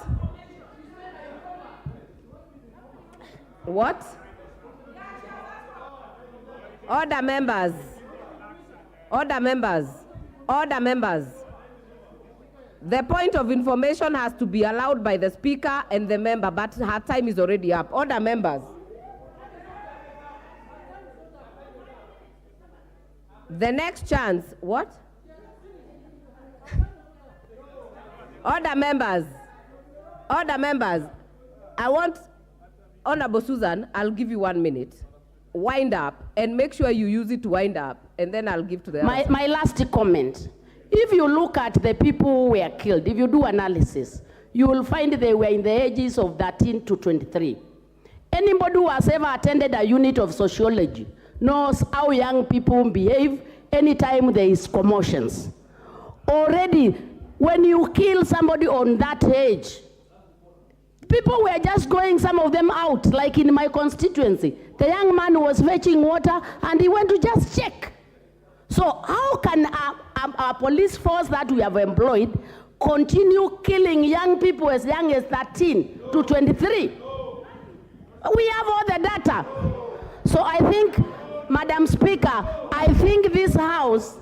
What? Order members. The point of information has to be allowed by the speaker and the member, but her time is already up. Order members. The next chance, what? Order members. I want, Honorable Susan, I'll give you 1 minute. Wind up and make sure you use it to wind up, and then I'll give to the others. My last comment. If you look at the people who were killed, if you do analysis, you will find they were in the ages of 13 to 23. Anybody who has ever attended a unit of sociology knows how young people behave anytime there is commotions. Already, when you kill somebody on that age, people were just going, some of them out, like in my constituency. The young man was fetching water and he went to just check. So how can a police force that we have employed continue killing young people as young as 13 to 23? We have all the data. So I think, Madam Speaker, I think this House...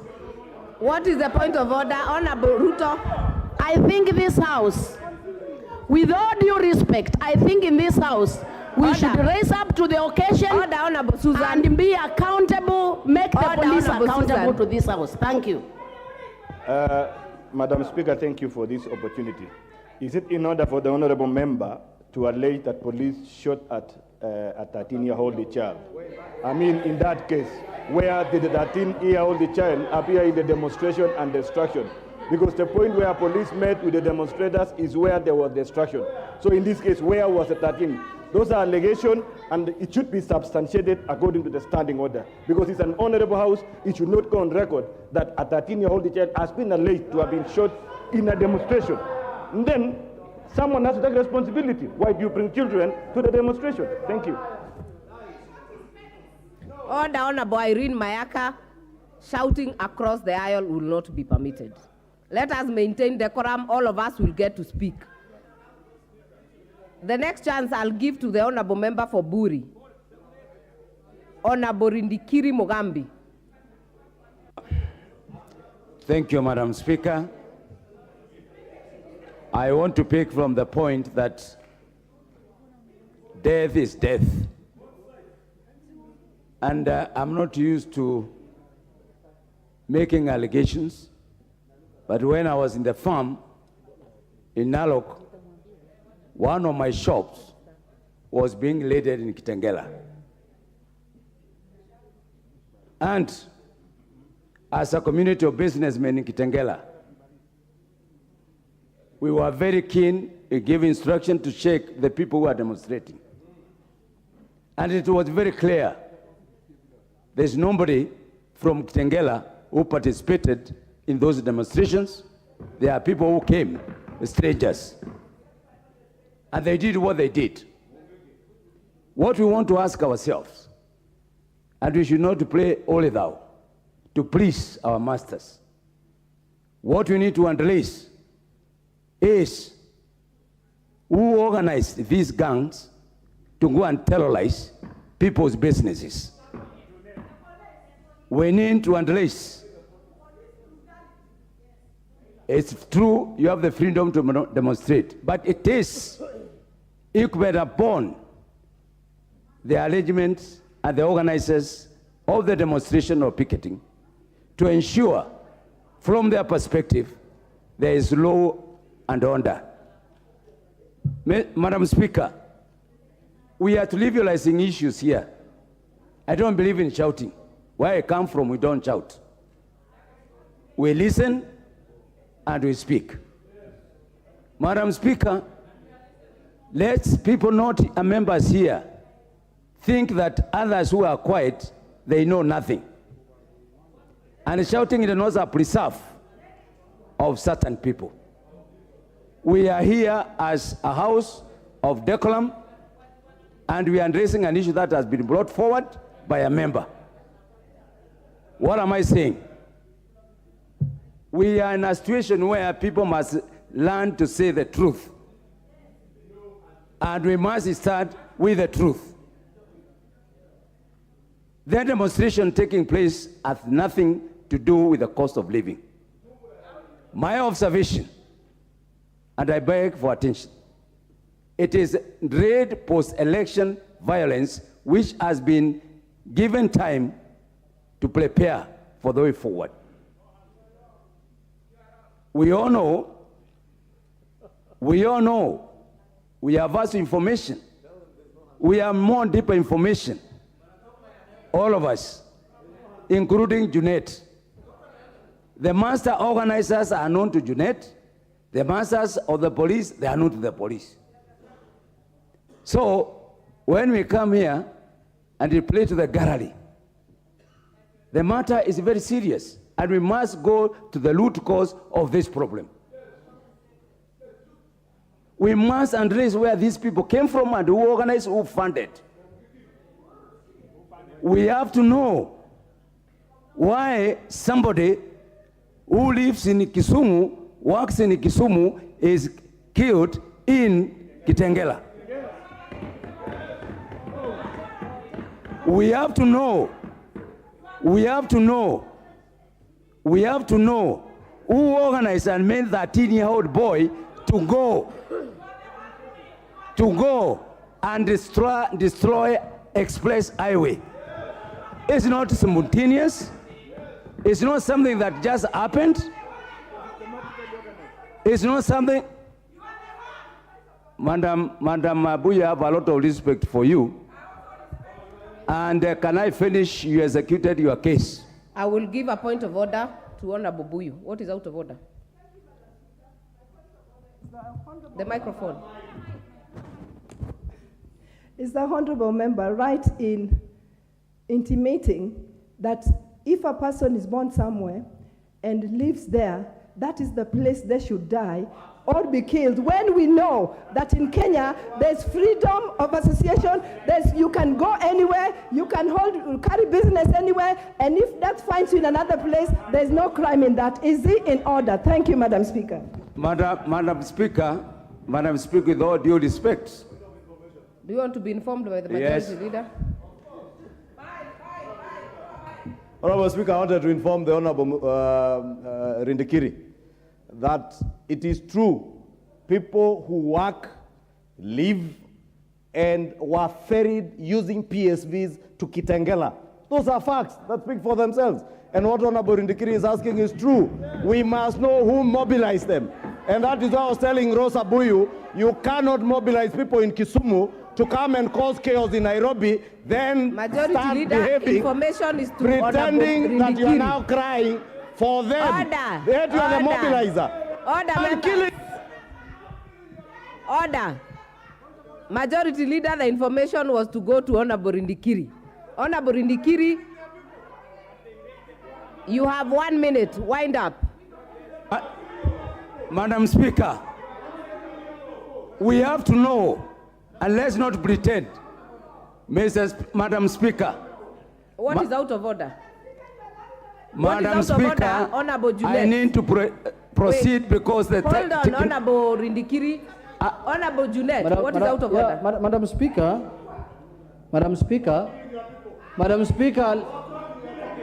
What is the point of order? Honorable Ruto? I think this House, with all due respect, I think in this House, we should raise up to the occasion and be accountable, make the police accountable to this House. Thank you. Madam Speaker, thank you for this opportunity. Is it in order for the honorable member to allege that police shot at a 13-year-old child? I mean, in that case, where did the 13-year-old child appear in the demonstration and destruction? Because the point where police met with the demonstrators is where there was destruction. So in this case, where was the 13? Those are allegations, and it should be substantiated according to the standing order. Because it's an honorable House, it should not go on record that a 13-year-old child has been alleged to have been shot in a demonstration. And then someone has to take responsibility. Why do you bring children to the demonstration? Thank you. Order, Honorable Irene Mayaka. Shouting across the aisle will not be permitted. Let us maintain decorum. All of us will get to speak. The next chance I'll give to the Honorable Member for Buri. Honorable Rindikiri Mogambi. Thank you, Madam Speaker. I want to pick from the point that death is death. And I'm not used to making allegations, but when I was in the farm in Narok, one of my shops was being raided in Kitengela. And as a community of businessmen in Kitengela, we were very keen to give instruction to check the people who are demonstrating. And it was very clear there's nobody from Kitengela who participated in those demonstrations. There are people who came, strangers, and they did what they did. What we want to ask ourselves, and we should not play only thou to please our masters. What we need to analyze is who organized these gangs to go and terrorize people's businesses. We need to analyze. It's true you have the freedom to demonstrate, but it is incumbent upon the arrangements and the organizers of the demonstration or picketing to ensure, from their perspective, there is law and order. Madam Speaker, we are trivializing issues here. I don't believe in shouting. Where I come from, we don't shout. We listen and we speak. Madam Speaker, let people not members here think that others who are quiet, they know nothing. And shouting denotes a preserve of certain people. We are here as a house of decorum, and we are addressing an issue that has been brought forward by a member. What am I saying? We are in a situation where people must learn to say the truth. And we must start with the truth. The demonstration taking place has nothing to do with the cost of living. My observation, and I beg for attention, it is dread post-election violence which has been given time to prepare for the way forward. We all know, we have vast information. We have more deeper information. All of us, including Junet. The master organizers are known to Junet. The masters of the police, they are known to the police. So, when we come here and we play to the gallery, the matter is very serious, and we must go to the root cause of this problem. We must address where these people came from and who organized, who funded. We have to know why somebody who lives in Kisumu, works in Kisumu, is killed in Kitengela. We have to know who organized and made that 13-year-old boy to go and destroy Express Highway. It's not simultaneous. It's not something that just happened. It's not something. Madam Abuya, I have a lot of respect for you. And can I finish? You executed your case. I will give a point of order to Honorable Buyu. What is out of order? The microphone. Is the honorable member right in intimating that if a person is born somewhere and lives there, that is the place they should die or be killed, when we know that in Kenya there's freedom of association, you can go anywhere, you can carry business anywhere, and if that finds you in another place, there's no crime in that. Is it in order? Thank you, Madam Speaker. Madam Speaker, with all due respect. Do you want to be informed by the majority leader? Honorable Speaker, I wanted to inform the Honorable Rindikiri that it is true, people who work, live, and were ferried using PSVs to Kitengela. Those are facts that speak for themselves. And what Honorable Rindikiri is asking is true. We must know who mobilized them. And that is why I was telling Rosa Buyu, you cannot mobilize people in Kisumu to come and cause chaos in Nairobi, then majority start leader, behaving, information is to pretending that you are now crying for them. Order. Yet you are the mobilizer. Order, Order. Majority leader, the information was to go to Honorable Rindikiri. Honorable Rindikiri, You have 1 minute. Wind up. Madam Speaker, we have to know, and let's not pretend, Madam Speaker. What is out of order? Madam Speaker, Honorable Juliet. I need to proceed because the... Hold on, Honorable Rindikiri. Honorable Juliet, what is out of order? Madam Speaker, Madam Speaker, Madam Speaker,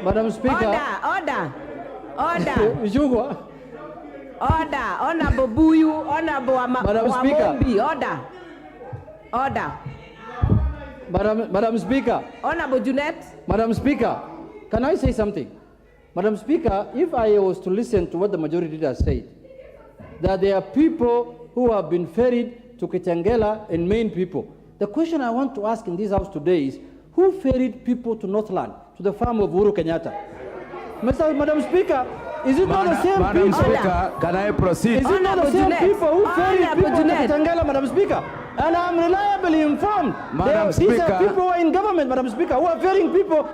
Madam Speaker. Order. Order. Honorable Buyu, Honorable Madam Speaker. Order. Madam Speaker. Honorable Junet. Madam Speaker, can I say something? Madam Speaker, if I was to listen to what the majority leader said, that there are people who have been ferried to Kitengela and main people. The question I want to ask in this house today is, who ferried people to Northland, to the farm of Uhuru Kenyatta? Madam Speaker, is it not the same Madam people? Speaker, can I proceed? Is it not the same people who ferried people to Kitengela, Madam Speaker? And I'm reliably informed. Madam These are Speaker. people who are in government, Madam Speaker, who are ferrying people.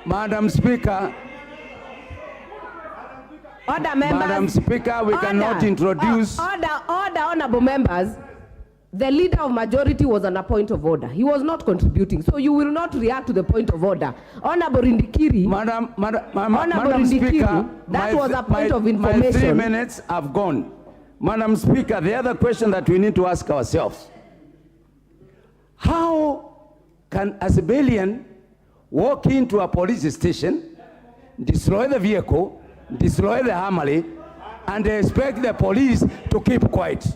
Madam Speaker. Order, members. Madam Speaker, we cannot introduce... Order, honorable members. The leader of majority was on a point of order. He was not contributing. So you will not react to the point of order. Honorable Rindikiri. Madam Rindikiri, Speaker, that was a point of information. My 3 minutes have gone. Madam Speaker, the other question that we need to ask ourselves, how can a civilian walk into a police station, destroy the vehicle, destroy the family, and expect the police to keep quiet?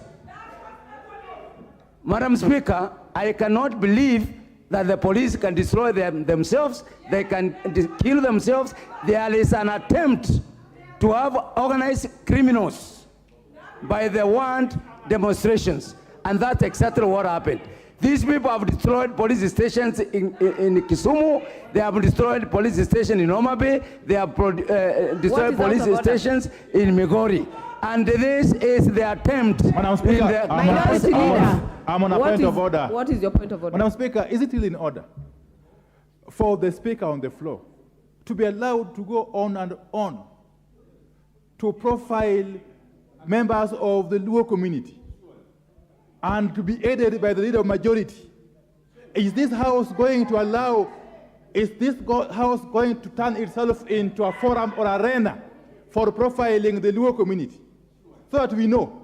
Madam Speaker, I cannot believe that the police can destroy themselves, they can kill themselves. There is an attempt to have organized criminals by the want demonstrations, and that's exactly what happened. These people have destroyed police stations in Kisumu, they have destroyed police station in Homa Bay, they have destroyed police stations in Migori. And this is the attempt. Madam Speaker, I'm on a point of order. What is your point of order? Madam Speaker, is it really in order for the Speaker on the floor to be allowed to go on and on to profile members of the Luo community and to be aided by the leader of majority? Is this House going to allow, House going to turn itself into a forum or arena for profiling the Luo community so that we know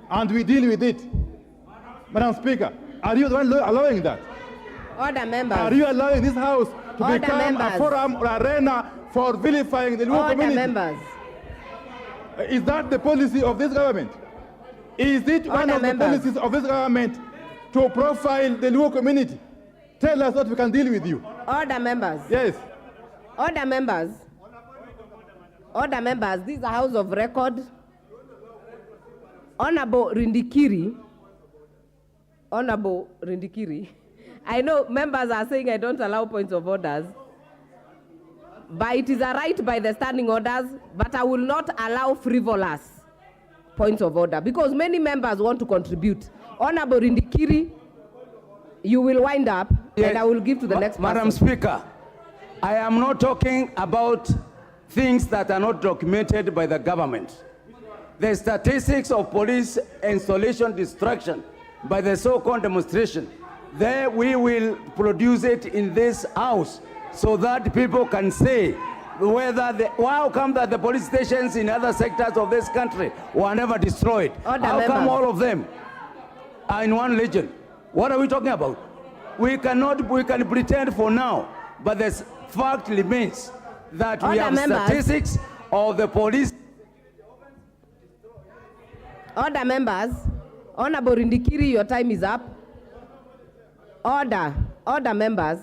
and we deal with it? Madam Speaker, are you the one allowing that? Order, members. Are you allowing this House to Order, become members. a forum or arena for vilifying the Luo community? Order, members. Is that the policy of this government? Is it one of the policies of this government to profile the Luo community? Tell us what we can deal with you. Order, members. Yes. Order, members. Order, members. This is a house of record. Honorable Rindikiri. Honorable Rindikiri. I know members are saying I don't allow points of orders, but it is a right by the standing orders, but I will not allow frivolous points of order because many members want to contribute. Honorable Rindikiri, you will wind up, and I will give to the next person. Madam Speaker, I am not talking about things that are not documented by the government. The statistics of police installation destruction by the so-called demonstration, there we will produce it in this house so that people can say whether how come that the police stations in other sectors of this country were never destroyed? How come all of them are in one region? What are we talking about? We can pretend for now, but the fact remains that we have statistics of the police. Order, members. Honorable Rindikiri, your time is up. Order, members.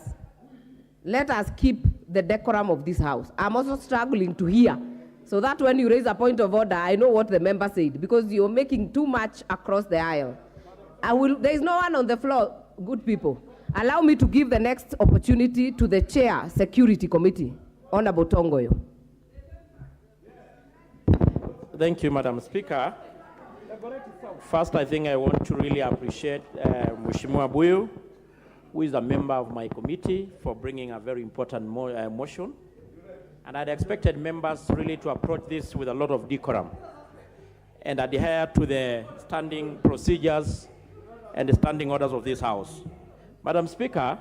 Let us keep the decorum of this house. I'm also struggling to hear, so that when you raise a point of order, I know what the member said, because you're making too much across the aisle. There is no one on the floor, good people. Allow me to give the next opportunity to the Chair, Security Committee, Honorable Tongoyo. Thank you, Madam Speaker. First, I think I want to really appreciate Mheshimiwa Buyu, who is a member of my committee, for bringing a very important motion. And I'd expected members really to approach this with a lot of decorum and adhere to the standing procedures and the standing orders of this House. Madam Speaker,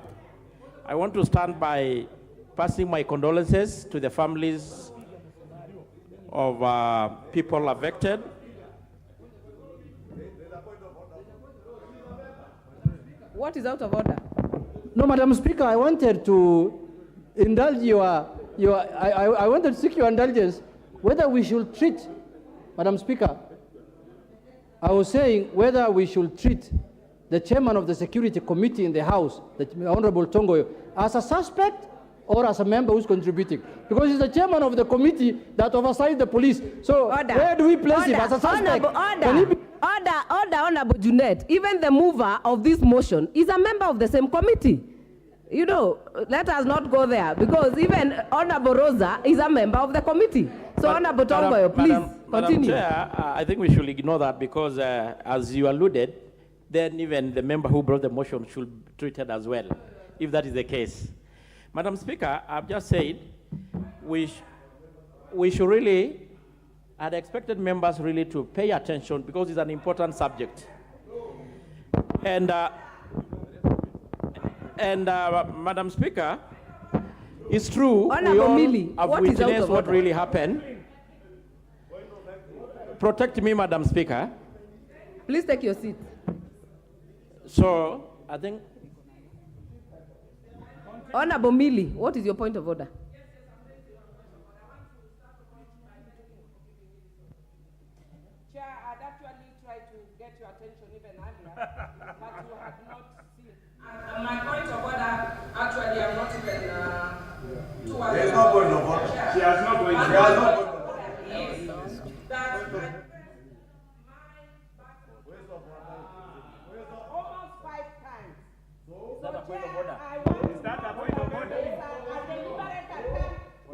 I want to start by passing my condolences to the families of people affected. What is out of order? No, Madam Speaker, I wanted to indulge I wanted to seek your indulgence whether we should treat, Madam Speaker, I was saying whether we should treat the chairman of the Security Committee in the House, the Honorable Tongoyo, as a suspect or as a member who's contributing. Because he's the chairman of the committee that oversights the police. So where do we place him as a suspect? Order, Honorable Junet. Even the mover of this motion is a member of the same committee. You know, let us not go there because even Honorable Rosa is a member of the committee. So Honorable Tongoyo, please continue. Madam Chair, I think we should ignore that because as you alluded, then even the member who brought the motion should be treated as well, if that is the case. Madam Speaker, I've just said we should really, I'd expected members really to pay attention because it's an important subject. And Madam Speaker, it's true, we all have witnessed what really happened. Protect me, Madam Speaker. Please take your seat. So, I think... Honorable Millie, what is your point of order? Chair, I'd actually tried to get your attention even earlier, but you had not seen. And my point of order, actually, I'm not even towards... There is no point of order. Chair. She has no point of order. She has no point of order. Is that almost 5 times. Is that a point of order? Is that a point of order?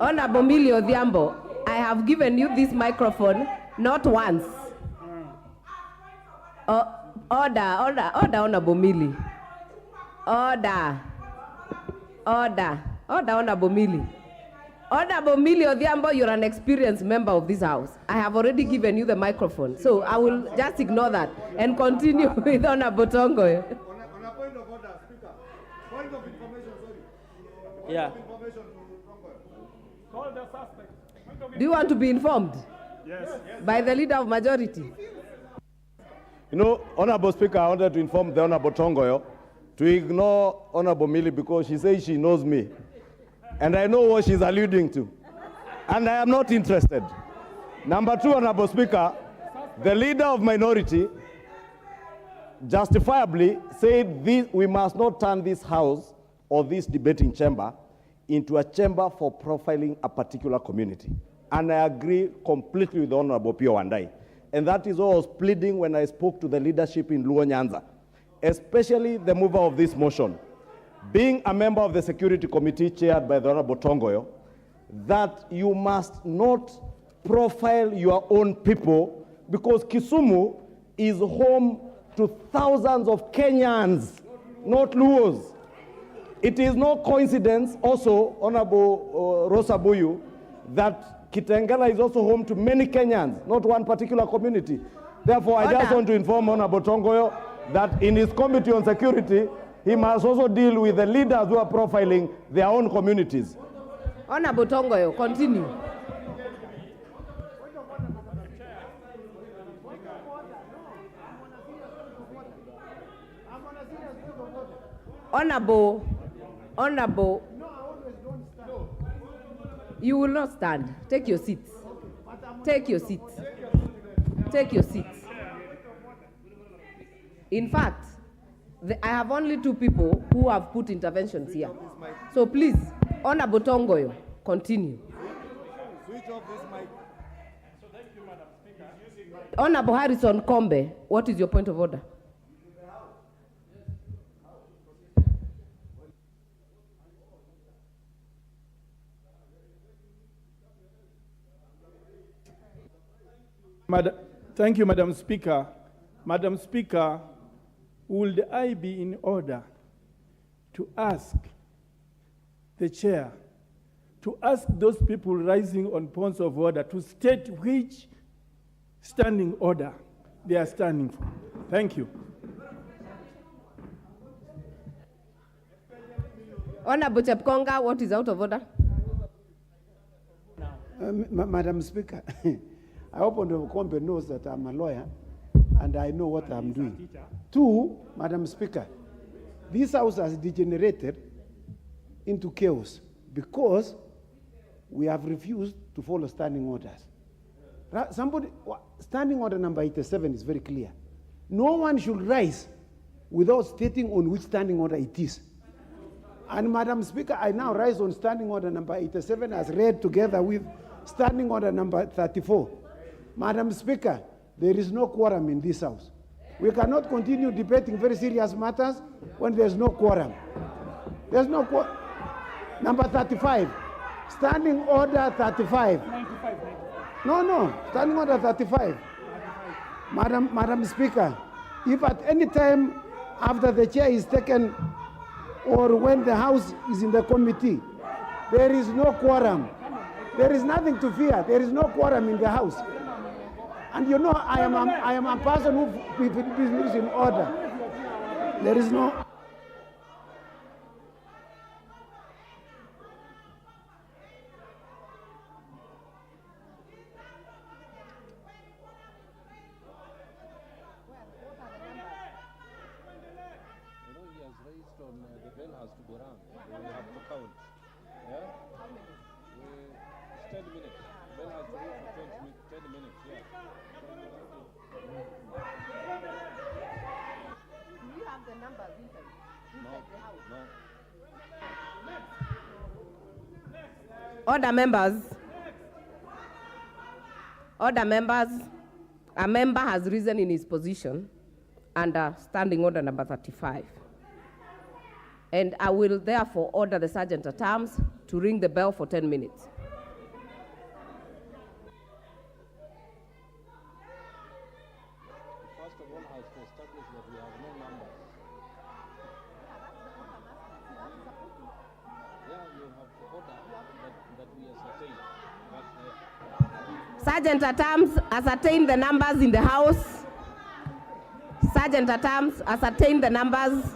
Honorable Millie Odhiambo, I have given you this microphone not once. Order, Honorable Millie. Order, Honorable Millie. Honorable Millie Odhiambo, you're an experienced member of this House. I have already given you the microphone, so I will just ignore that and continue with Honorable Tongoyo. On a point of order, Speaker. Point of information, sorry. Yeah. Point of information to Tongoyo. Call the suspect. Do you want to be informed? Yes. By the leader of majority. You know, Honorable Speaker, I wanted to inform the Honorable Tongoyo to ignore Honorable Millie because she says she knows me. And I know what she's alluding to. And I am not interested. Number 2, Honorable Speaker, the leader of minority justifiably said we must not turn this House or this debating chamber into a chamber for profiling a particular community. And I agree completely with Honorable Pio Wandai. And that is what I was pleading when I spoke to the leadership in Luo Nyanza, especially the mover of this motion, being a member of the Security Committee chaired by the Honorable Tongoyo, that you must not profile your own people because Kisumu is home to thousands of Kenyans, not Luos. It is no coincidence also, Honorable Rosa Buyu, that Kitengela is also home to many Kenyans, not one particular community. Therefore, I just want to inform Honorable Tongoyo that in his Committee on Security, he must also deal with the leaders who are profiling their own communities. Honorable Tongoyo, continue. Honorable, you will not stand. Take your seats. Take your seats. Take your seats. In fact, I have only 2 people who have put interventions here. So please, Honorable Tongoyo, continue. Switch off this mic. Honorable Harrison Kombe, what is your point of order? Thank you, Madam Speaker. Madam Speaker, would I be in order to ask the chair to to ask those people rising on points of order to state which standing order they are standing for. Thank you. Honorable Chepkonga, what is out of order? Madam Speaker, I hope Honorable Kombe knows that I'm a lawyer and I know what I'm doing. Two, Madam Speaker, this house has degenerated into chaos because we have refused to follow standing orders. Standing order number 87 is very clear. No one should rise without stating on which standing order it is. And Madam Speaker, I now rise on standing order number 87 as read together with standing order number 34. Madam Speaker, there is no quorum in this house. We cannot continue debating very serious matters when there's no quorum. There's no quorum. Number 35, standing order 35. No, standing order 35. Madam Speaker, if at any time after the chair is taken or when the house is in the committee, there is no quorum, there is nothing to fear. There is no quorum in the house. And you know, I am a person who believes in order. There is no... The bell has to be rung. We have to count. Yeah? 10 minutes. Bell has to ring for 10 minutes. Yeah. Do you have the numbers inside the house? No. Order, members. Order, members. A member has risen in his position under standing order number 35. And I will therefore order the sergeant at arms to ring the bell for 10 minutes. First of all, has to establish that we have no numbers. Yeah, you have to order that we ascertain. Sergeant at arms, ascertain the numbers in the house. Sergeant at arms, ascertain the numbers.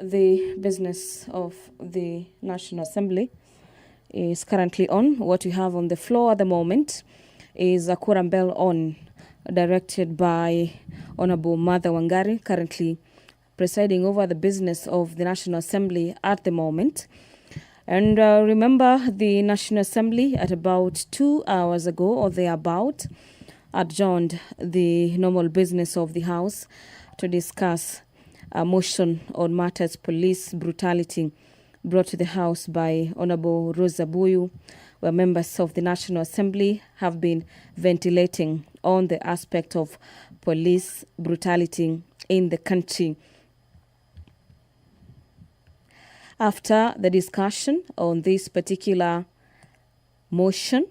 The business of the National Assembly is currently on. What we have on the floor at the moment is a quorum bell on, directed by Honorable Martha Wangari, currently presiding over the business of the National Assembly at the moment. And remember, the National Assembly at about 2 hours ago or thereabout adjourned the normal business of the House to discuss a motion on matters police brutality brought to the House by Honorable Rosa Buyu, where members of the National Assembly have been ventilating on the aspect of police brutality in the country. After the discussion on this particular motion,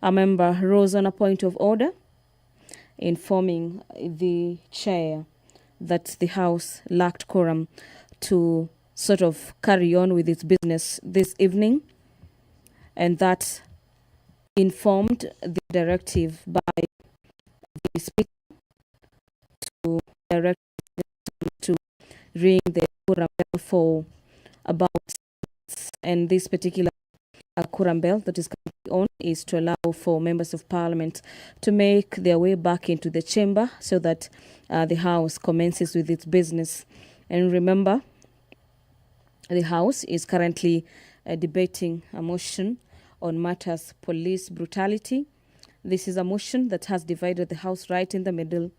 a member rose on a point of order, informing the chair that the House lacked quorum to sort of carry on with its business this evening, and that informed the directive by the Speaker to direct to ring the quorum bell for about, and this particular quorum bell that is currently on is to allow for members of Parliament to make their way back into the chamber so that the House commences with its business. And remember, the House is currently debating a motion on matters police brutality. This is a motion that has divided the House right in the middle,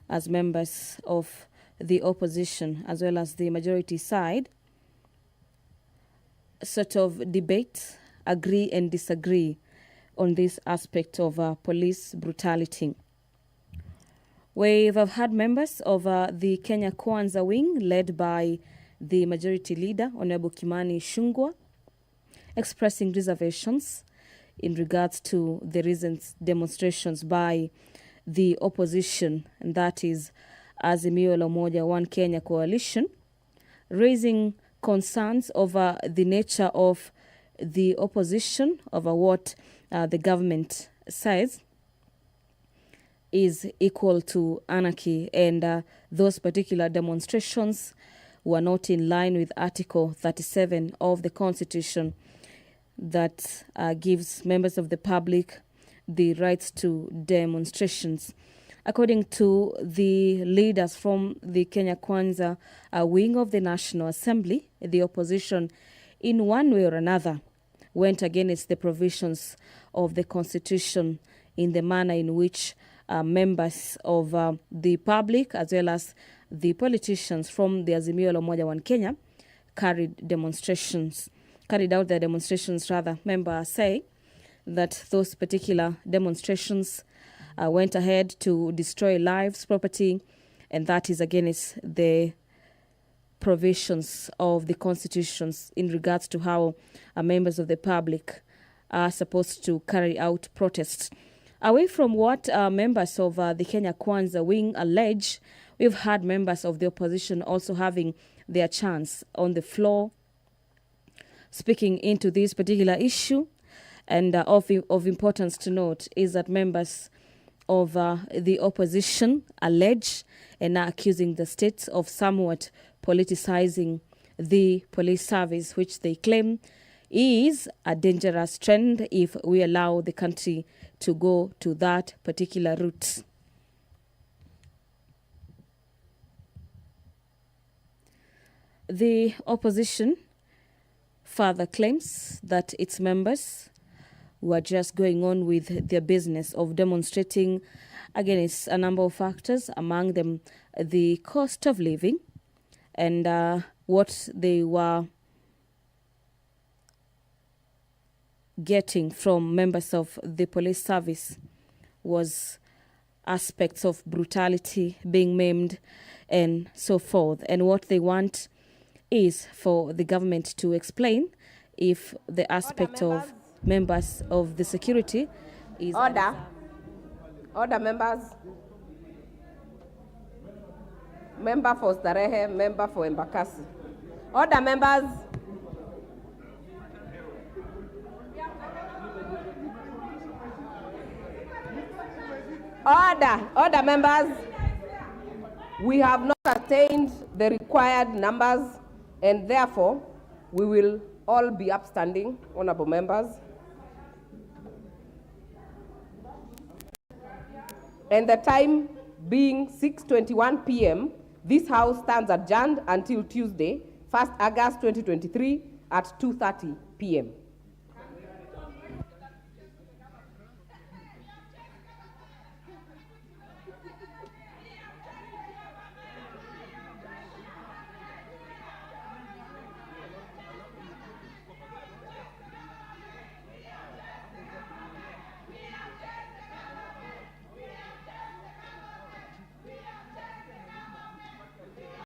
as members of the opposition as well as the majority side sort of debate, agree and disagree on this aspect of police brutality. We've had members of the Kenya Kwanza wing, led by the majority leader, Honorable Kimani Ichung'wah, expressing reservations in regards to the recent demonstrations by the opposition, and that is Azimio la Umoja One Kenya Coalition, raising concerns over the nature of the opposition, over what the government says is equal to anarchy, and those particular demonstrations were not in line with Article 37 of the Constitution that gives members of the public the rights to demonstrations. According to the leaders from the Kenya Kwanza wing of the National Assembly, the opposition in one way or another went against the provisions of the Constitution in the manner in which members of the public as well as the politicians from the Azimio la Umoja One Kenya carried out their demonstrations. Members say that those particular demonstrations went ahead to destroy lives, property, and that is against the provisions of the constitutions in regards to how members of the public are supposed to carry out protests. Away from what members of the Kenya Kwanza wing allege, we've had members of the opposition also having their chance on the floor, speaking into this particular issue. And of importance to note is that members of the opposition allege and are accusing the state of somewhat politicizing the police service, which they claim is a dangerous trend if we allow the country to go to that particular route. The opposition further claims that its members were just going on with their business of demonstrating against a number of factors, among them the cost of living, and what they were getting from members of the police service was aspects of brutality, being maimed, and so forth. And what they want is for the government to explain if the aspect of members of the security is... Order, members. Member for Starehe, member for Embakasi. Order, members. Order, members. We have not attained the required numbers, and therefore, we will all be upstanding, honorable members. And the time being 6:21 p.m., this House stands adjourned until Tuesday, 1st August 2023 at 2:30 p.m.